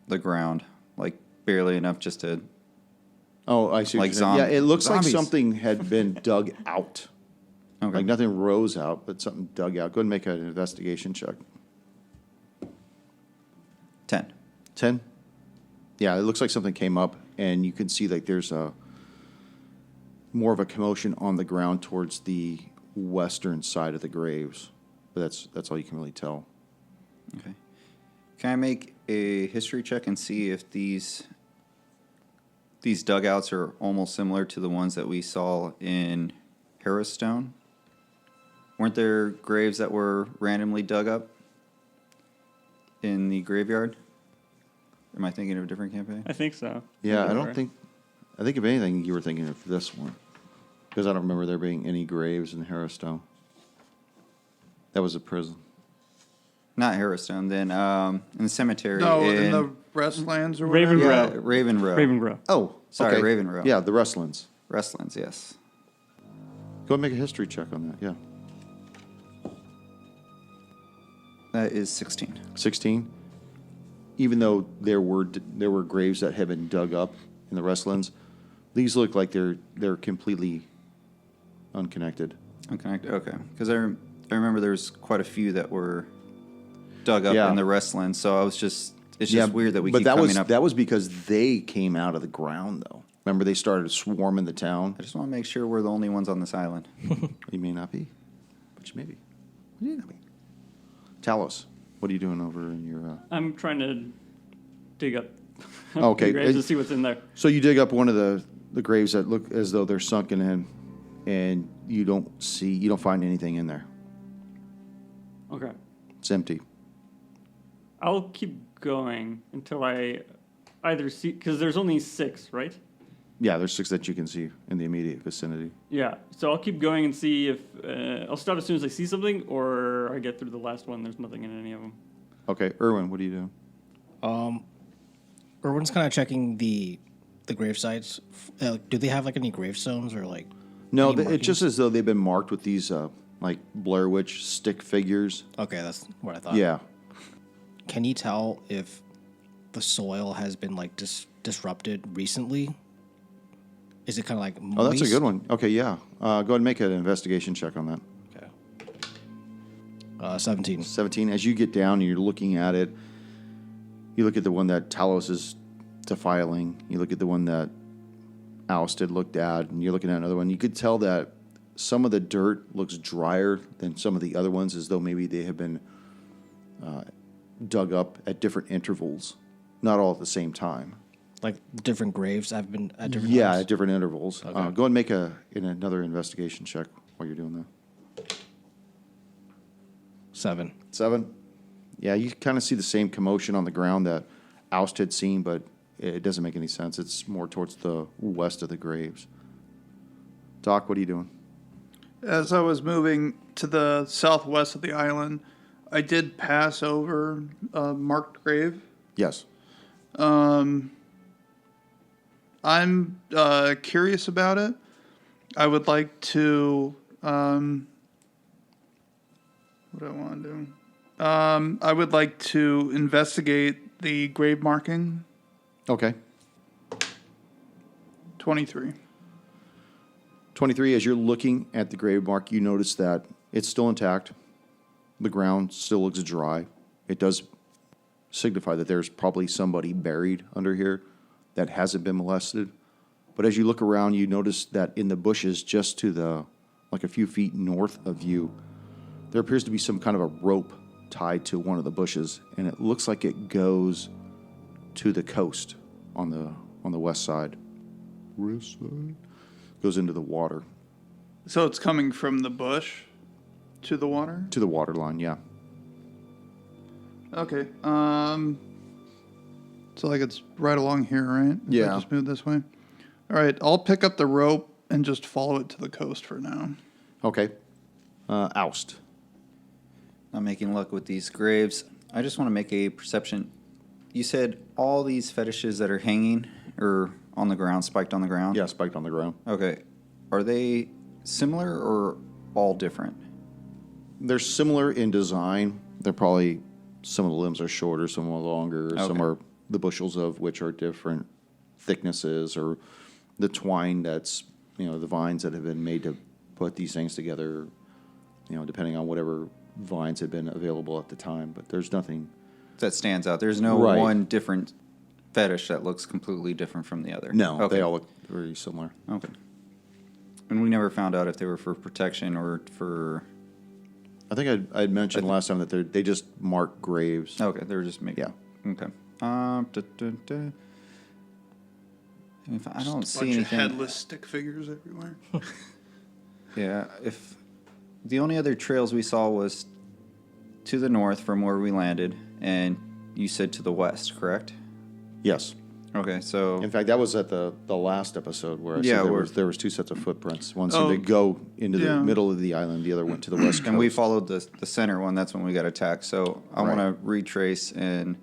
the ground, like barely enough just to... Oh, I see. Like What you're saying. Yeah, it looks zombies. like something had been dug out. Okay. Like nothing rose out, but something dug out. Go ahead and make an investigation check. 10. 10? Yeah, it looks like something came up, and you can see like there's more of a commotion on the ground towards the western side of the graves. But that's all you can really tell. Okay. Can I make a history check and see if these dugouts are almost similar to the ones that we saw in Harrowstone? Weren't there graves that were randomly dug up in the graveyard? Am I thinking of a different campaign? I think so. Yeah, Whatever. I think if anything, you were thinking of this one. Because I don't remember there being any graves in Harrowstone. That was a prison. Not Harrowstone, then in the cemetery. No, in the Restlands or Raven whatever. Yeah, Row. Raven Row. Raven Grow. Oh, Sorry, okay. Raven Row. Yeah, the Restlands. Restlands, yes. Go and make a history check on that, yeah. That is 16. 16. Even though there were graves that had been dug up in the Restlands, these look like they're completely unconnected. Unconnected, okay. Because I remember there was quite a few that were dug up Yeah. in the Restlands, so I was just It's just weird that we but keep that coming was, up. That was because they came out of the ground, though. Remember, they started swarming the town? I just want to make sure we're the only ones on this island. You may not be, but you may be. You may not be. Talos, what are you doing over in your... I'm trying to dig up Okay. the graves to see what's in there. So you dig up one of the graves that look as though they're sunken in, and you don't find anything in there. Okay. It's empty. I'll keep going until I either see, because there's only 6, right? Yeah, there's 6 that you can see in the immediate vicinity. Yeah. So I'll keep going and see if I'll stop as soon as I see something, or I get through the last one. There's nothing in any of them. Okay, Erwin, what are you doing? Erwin's kind of checking the grave sites. Do they have like any gravestones or like? No, any it's just as though they've been marked with these like Blair Witch stick figures. Okay, that's what I thought. Yeah. Can you tell if the soil has been like disrupted recently? Is it kind of like moist? Oh, that's a good one. Okay, yeah. Go ahead and make an investigation check on that. Okay. 17. 17. As you get down and you're looking at it, you look at the one that Talos is defiling. You look at the one that Ousted looked at, and you're looking at another one. You could tell that some of the dirt looks drier than some of the other ones, as though maybe they have been dug up at different intervals, not all at the same time. Like different graves have been at different Yeah, times? at different intervals. Okay. Go ahead and make another investigation check while you're doing that. 7. 7. Yeah, you kind of see the same commotion on the ground that Oust had seen, but it doesn't make any sense. It's more towards the west of the graves. Doc, what are you doing? As I was moving to the southwest of the island, I did pass over a marked grave. Yes. I'm curious about it. I would like to. What do I want to do? I would like to investigate the grave marking. Okay. 23. 23, as you're looking at the grave mark, you notice that it's still intact. The ground still looks dry. It does signify that there's probably somebody buried under here that hasn't been molested. But as you look around, you notice that in the bushes just to the, like a few feet north of you, there appears to be some kind of a rope tied to one of the bushes, and it looks like it goes to the coast on the west side. West side? Goes into the water. So it's coming from the bush to the water? To the water line, yeah. Okay. So like it's right along here, right? If Yeah. I just move this way. All right. I'll pick up the rope and just follow it to the coast for now. Okay. Oust. I'm making luck with these graves. I just want to make a perception. You said all these fetishes that are hanging or on the ground, spiked on the ground? Yeah, spiked on the ground. Okay. Are they similar or all different? They're similar in design. They're probably, some of the limbs are shorter, some are longer, some Okay. are the bushels of which are different thicknesses, or the twine that's, the vines that have been made to put these things together, depending on whatever vines had been available at the time. But there's nothing. That stands out. There's no Right. one different fetish that looks completely different from the other. No, Okay. they all look very similar. Okay. And we never found out if they were for protection or for... I think I'd mentioned last time that they just mark graves. Okay, they were just making... Yeah. Okay. If I don't see Bunch anything... of headless stick figures everywhere. Yeah, if... The only other trails we saw was to the north from where we landed, and you said to the west, correct? Yes. Okay, so... In fact, that was at the last episode where I Yeah, said where- there was 2 sets of footprints. One seemed to go into the yeah. middle of the island. The other went to the west coast. And we followed the center one. That's when we got attacked. So I Right. want to retrace and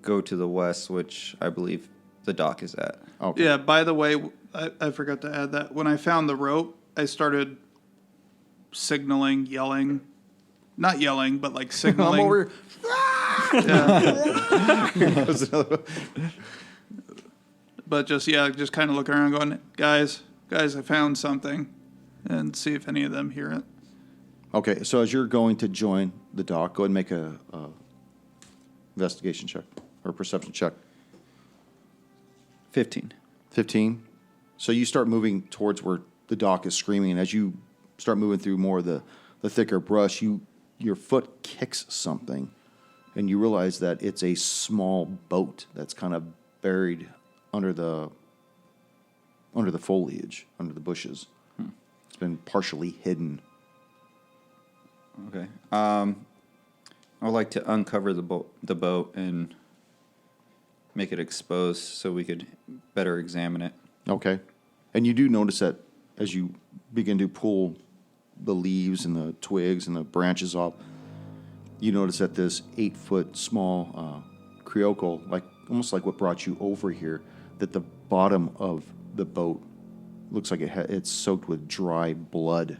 go to the west, which I believe the dock is at. Okay. Yeah, by the way, I forgot to add that. When I found the rope, I started signaling, yelling. Not yelling, but like signaling. I'm over. But just kind of looking around going, guys, I found something. And see if any of them hear it. Okay, so as you're going to join the dock, go ahead and make a investigation check or perception check? 15. 15. So you start moving towards where the dock is screaming, and as you start moving through more of the thicker brush, your foot kicks something, and you realize that it's a small boat that's kind of buried under the foliage, under the bushes. It's been partially hidden. Okay. I would like to uncover the boat and make it exposed so we could better examine it. Okay. And you do notice that as you begin to pull the leaves and the twigs and the branches off, you notice that this 8-foot small creocle, almost like what brought you over here, that the bottom of the boat looks like it's soaked with dry blood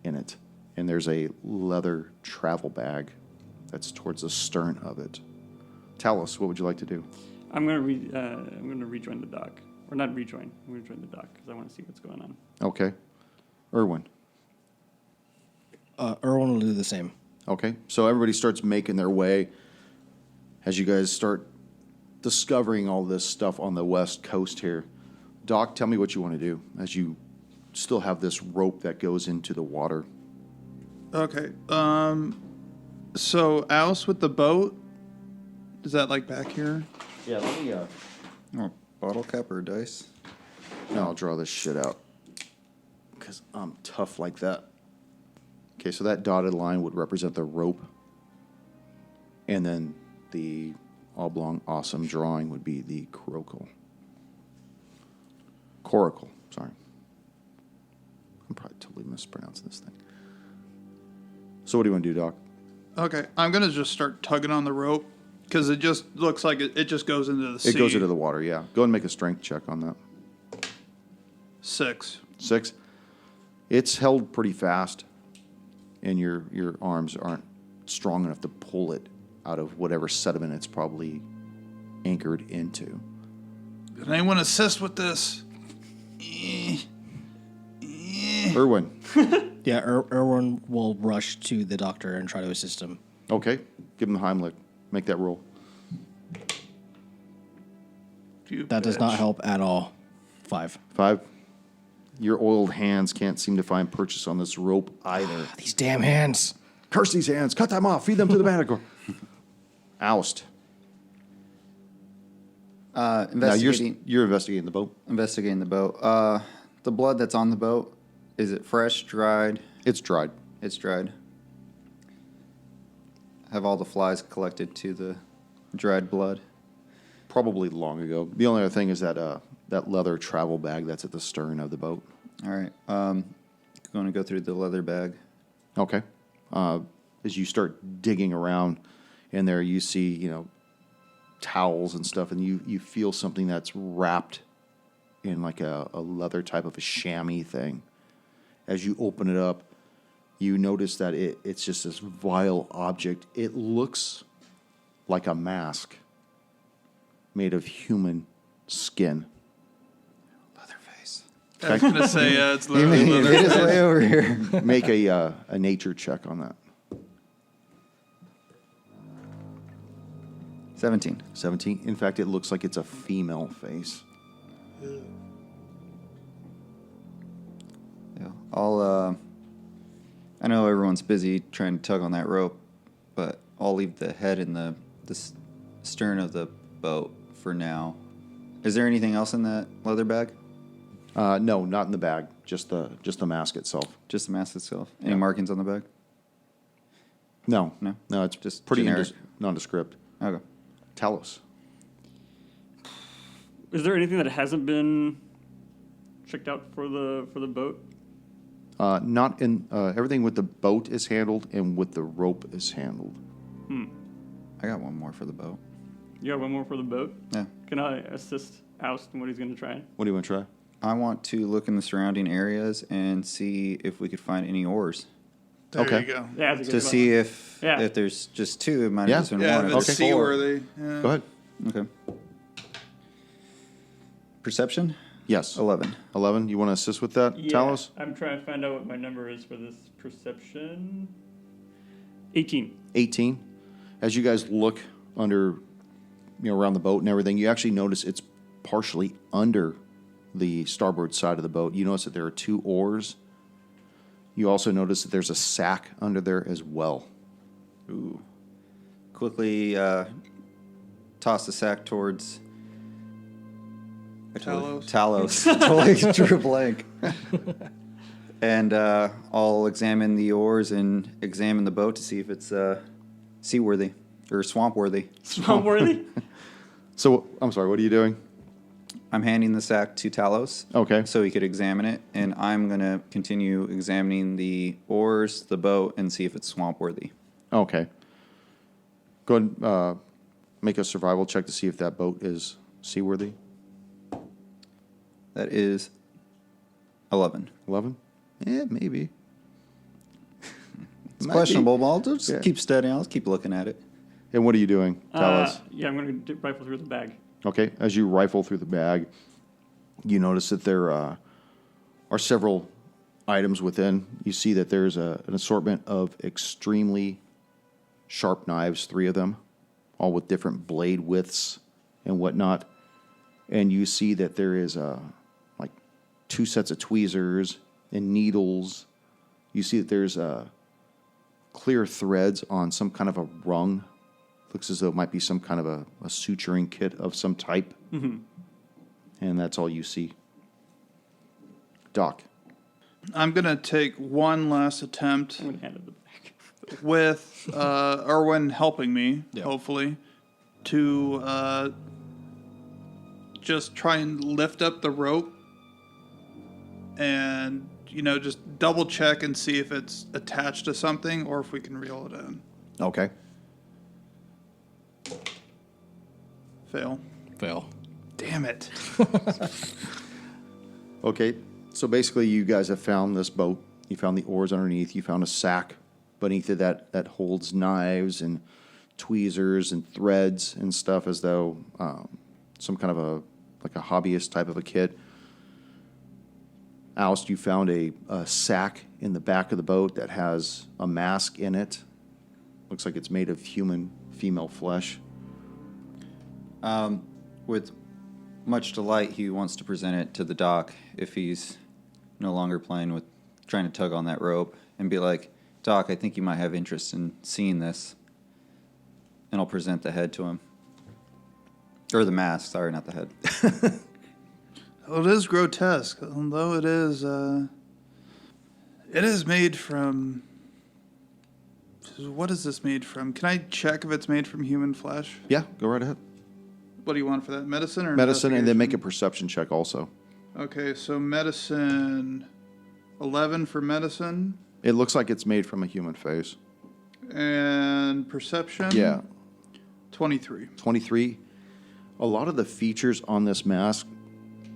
in it. And there's a leather travel bag that's towards the stern of it. Talos, what would you like to do? I'm gonna rejoin the dock, or not rejoin. I'm gonna join the dock because I want to see what's going on. Okay. Irwin. Erwin will do the same. Okay. So everybody starts making their way as you guys start discovering all this stuff on the west coast here. Doc, tell me what you want to do as you still have this rope that goes into the water. Okay. So Alice with the boat, is that like back here? Yeah, let me, Oh, bottle cap or dice? no, I'll draw this shit out because I'm tough like that. Okay, so that dotted line would represent the rope, and then the oblong awesome drawing would be the coracle. Coracle, sorry. I'm probably totally mispronouncing this thing. So what do you want to do, Doc? Okay, I'm gonna just start tugging on the rope because it just looks like it just goes into the sea. It goes into the water, yeah. Go ahead and make a strength check on that. 6. 6. It's held pretty fast, and your arms aren't strong enough to pull it out of whatever sediment it's probably anchored into. Can anyone assist with this? Irwin. Yeah, Erwin will rush to the doctor and try to assist him. Okay. Give him the Heimlich. Make that roll. That does not help at all. 5. 5. Your oiled hands can't seem to find purchase on this rope either. These damn hands. Curse these hands. Cut them off. Feed them to the manticore. Oust. Now you're investigating the boat. Investigating the boat. The blood that's on the boat, is it fresh, dried? It's dried. It's dried. Have all the flies collected to the dried blood? Probably long ago. The only other thing is that leather travel bag that's at the stern of the boat. All right. Going to go through the leather bag. Okay. As you start digging around in there, you see, towels and stuff, and you feel something that's wrapped in like a leather type of a chamois thing. As you open it up, you notice that it's just this vile object. It looks like a mask made of human skin. Leatherface. I was gonna say it's It literally is way over here. Make a nature check on that. 17. 17. In fact, it looks like it's a female face. Yeah. I know everyone's busy trying to tug on that rope, but I'll leave the head in the stern of the boat for now. Is there anything else in that leather bag? No, not in the bag. Just the mask itself. Just the mask itself. Any Yeah. markings on the bag? No, No? it's Just pretty generic. nondescript. Okay. Talos. Is there anything that hasn't been checked out for the boat? Not in everything with the boat is handled and with the rope is handled. I got one more for the boat. You got one more for the boat? Yeah. Can I assist Oust in what he's going to try? What do you want to try? I want to look in the surrounding areas and see if we could find any oars. There Okay. you go. Yeah, that's a To good one. see if Yeah. there's just two, it might Yeah. have just been Yeah, one. if If it's there's four. seaworthy. Yeah. Go ahead. Okay. Perception? Yes. 11. 11. You want to assist with that, Yeah, Talos? I'm trying to find out what my number is for this perception. 18. 18. As you guys look under around the boat and everything, you actually notice it's partially under the starboard side of the boat. You notice that there are 2 oars. You also notice that there's a sack under there as well. Ooh. Quickly toss the sack towards Talos. Totally drew a blank. And I'll examine the oars and examine the boat to see if it's seaworthy or swamp-worthy. Swamp-worthy? So, I'm sorry, what are you doing? I'm handing the sack to Talos. Okay. So he could examine it, and I'm going to continue examining the oars, the boat, and see if it's swamp-worthy. Okay. Go ahead and make a survival check to see if that boat is seaworthy. That is 11. 11? Yeah, maybe. It's Might questionable, be. but I'll just Yeah. keep studying. I'll keep looking at it. And what are you doing? Tell us. Yeah, I'm going to rifle through the bag. Okay. As you rifle through the bag, you notice that there are several items within. You see that there's an assortment of extremely sharp knives, 3 of them, all with different blade widths and whatnot. And you see that there is like 2 sets of tweezers and needles. You see that there's clear threads on some kind of a rung. Looks as though it might be some kind of a suturing kit of some type. Mm-hmm. And that's all you see. Doc. I'm going to take one last attempt I'm going to hand it the bag. with Erwin helping me, hopefully, to just try and lift up the rope and, just double check and see if it's attached to something or if we can reel it in. Okay. Fail. Damn it. Okay. So basically, you guys have found this boat. You found the oars underneath. You found a sack beneath it that holds knives and tweezers and threads and stuff, as though some kind of a hobbyist type of a kit. Oust, you found a sack in the back of the boat that has a mask in it. Looks like it's made of human female flesh. With much delight, he wants to present it to the doc if he's no longer playing with trying to tug on that rope and be like, Doc, I think you might have interest in seeing this. And I'll present the head to him. Or the mask, sorry, not the head. Well, it is grotesque, although it is made from... What is this made from? Can I check if it's made from human flesh? Yeah, go right ahead. What do you want for that? Medicine or Medicine, and then make a investigation? perception check also. Okay, so medicine, 11 for medicine, It looks like it's made from a human face. and perception. Yeah. 23. 23. A lot of the features on this mask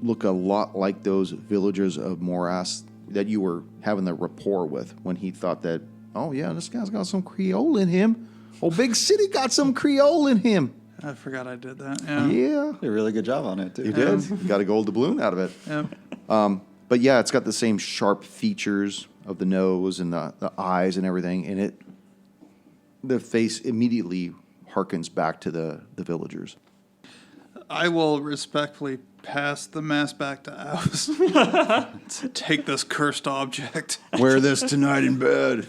look a lot like those villagers of Morass that you were having the rapport with when he thought that, oh yeah, this guy's got some Creole in him. Oh, Big City got some Creole in him. I forgot I did that. Yeah. Yeah. Did a really good job on it, too. You did. Got a gold doubloon out of it. Yeah. But yeah, it's got the same sharp features of the nose and the eyes and everything. And the face immediately harkens back to the villagers. I will respectfully pass the mask back to Ouse. Take this cursed object. Wear this tonight in bed.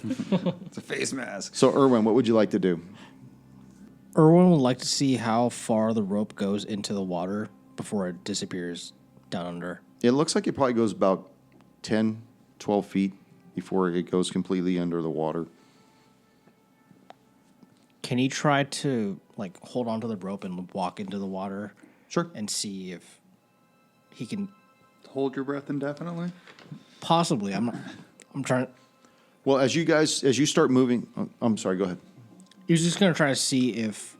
It's a face mask. So, Erwin, what would you like to do? Erwin would like to see how far the rope goes into the water before it disappears down under. It looks like it probably goes about 10, 12 feet before it goes completely under the water. Can he try to hold onto the rope and walk into the water? Sure. And see if he can Hold your breath indefinitely. possibly. I'm trying. Well, as you start moving, I'm sorry, go ahead. He was just gonna try to see if.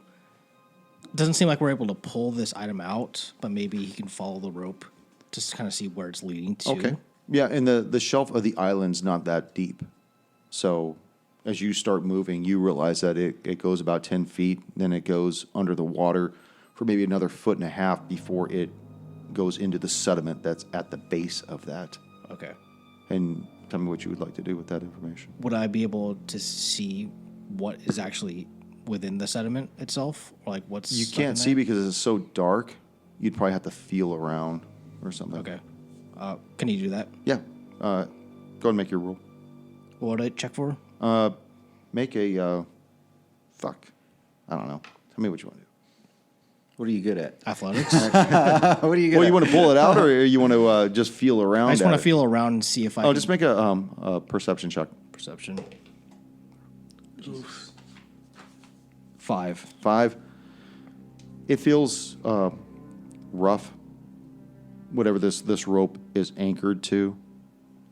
It doesn't seem like we're able to pull this item out, but maybe he can follow the rope, just to kind of see where it's leading to. Okay. Yeah, and the shelf of the island's not that deep. So as you start moving, you realize that it goes about 10 feet, then it goes under the water for maybe another 1.5 feet before it goes into the sediment that's at the base of that. Okay. And tell me what you would like to do with that information. Would I be able to see what is actually within the sediment itself? Or like what's You stuck can't in see there? because it's so dark. You'd probably have to feel around or something. Okay. Can you do that? Yeah. Go ahead and make your roll. What would I check for? Make a, fuck. I don't know. Tell me what you want to do. What are you good at? Athletics. What are you good Well, at? you want to pull it out or you want to just feel around I just want at to it? feel around and see if I Oh, can just make a perception check. perception. 5. 5. It feels rough. Whatever this rope is anchored to,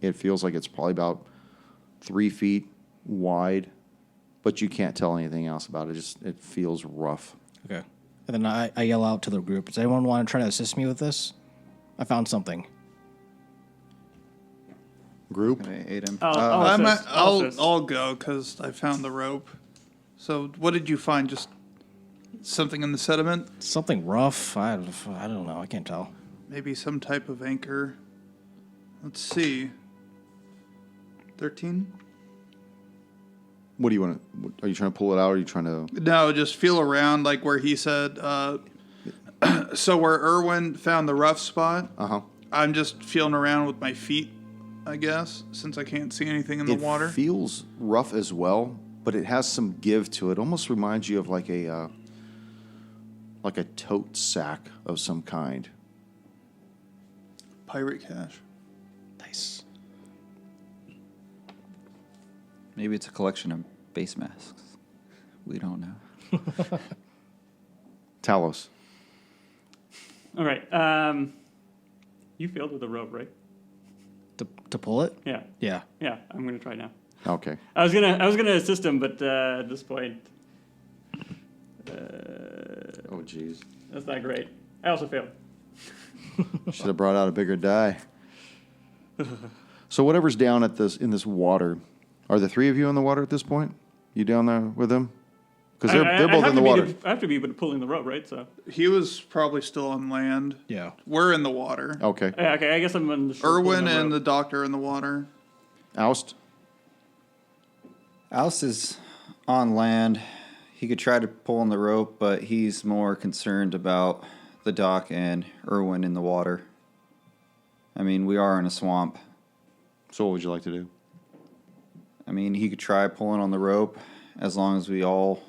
it feels like it's probably about 3 feet wide, but you can't tell anything else about it. It feels rough. Okay. And then I yell out to the group, does anyone want to try to assist me with this? I found something. Group. Okay, Aiden. I'll go because I found the rope. So what did you find? Just something in the sediment? Something rough. I don't know. I can't tell. Maybe some type of anchor. Let's see. 13? What do you want to? Are you trying to pull it out? Or are you trying to? No, just feel around like where he said. So where Irwin found the rough spot, I'm just feeling around with my feet, I guess, since I can't see anything in the water. It feels rough as well, but it has some give to it. Almost reminds you of like a tote sack of some kind. Pirate cash. Nice. Maybe it's a collection of face masks. We don't know. Talos. All right. You failed with the rope, right? To pull it? Yeah. Yeah. Yeah. I'm gonna try now. Okay. I was gonna assist him, but at this point, Oh, jeez. that's not great. I also failed. Should have brought out a bigger die. So whatever's down in this water, are the 3 of you in the water at this point? You down there with them? Because they're both in the water. I have to be pulling the rope, right? So. He was probably still on land. Yeah. We're in the water. Okay. Yeah, okay. I guess I'm on the shore. Irwin pulling and the rope. doctor in the water. Oust. Alice is on land. He could try to pull on the rope, but he's more concerned about the dock and Irwin in the water. I mean, we are in a swamp. So what would you like to do? I mean, he could try pulling on the rope as long as we all...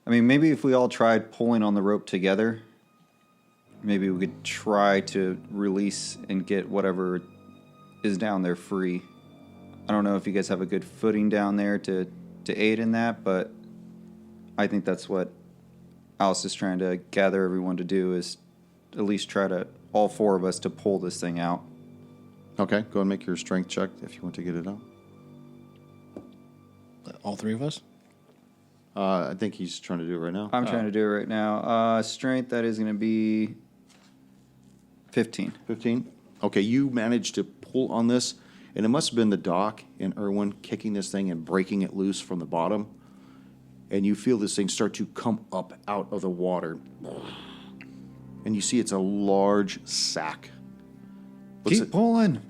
I mean, maybe if we all tried pulling on the rope together, maybe we could try to release and get whatever is down there free. I don't know if you guys have a good footing down there to aid in that, but I think that's what Alice is trying to gather everyone to do, is at least try to, all 4 of us, to pull this thing out. Okay. Go and make your strength check if you want to get it out. All 3 of us? I think he's trying to do it right now. I'm trying to do it right now. Strength, that is going to be 15. 15. Okay, you managed to pull on this, and it must have been the dock and Irwin kicking this thing and breaking it loose from the bottom. And you feel this thing start to come up out of the water. And you see it's a large sack. Keep pulling.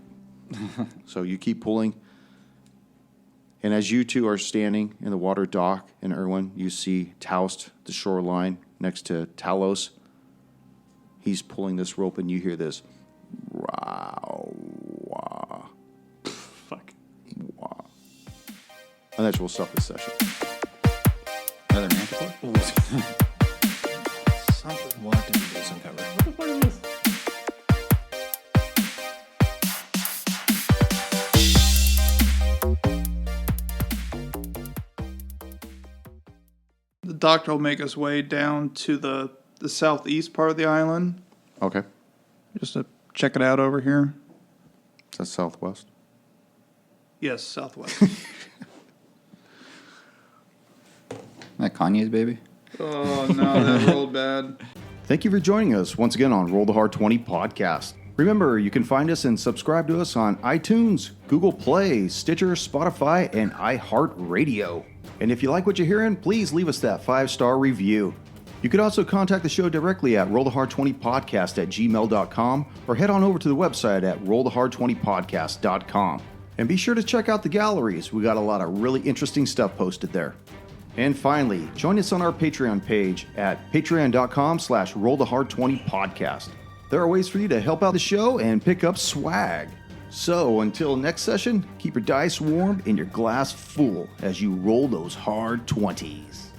So you keep pulling. And as you two are standing in the water, Doc and Irwin, you see Taust, the shoreline, next to Talos. He's pulling this rope, and you hear this. Wow, wah, Fuck. wah. And that's where we'll stop this session. Another manticore? Something. What did you guys uncover? What the fuck is this? The doctor will make his way down to the southeast part of the island, Okay. just to check it out over here. Is that southwest? Yes, southwest. That Kanye's baby? Oh, no, that rolled bad. Thank you for joining us once again on Roll the Hard 20 podcast. Remember, you can find us and subscribe to us on iTunes, Google Play, Stitcher, Spotify, and iHeart Radio. And if you like what you're hearing, please leave us that 5-star review. You can also contact the show directly at rollthehard20podcast@gmail.com or head on over to the website at rollthehard20podcast.com. And be sure to check out the galleries. We got a lot of really interesting stuff posted there. And finally, join us on our Patreon page at patreon.com/rollthehard20podcast. There are ways for you to help out the show and pick up swag. So until next session, keep your dice warm and your glass full as you roll those hard 20s.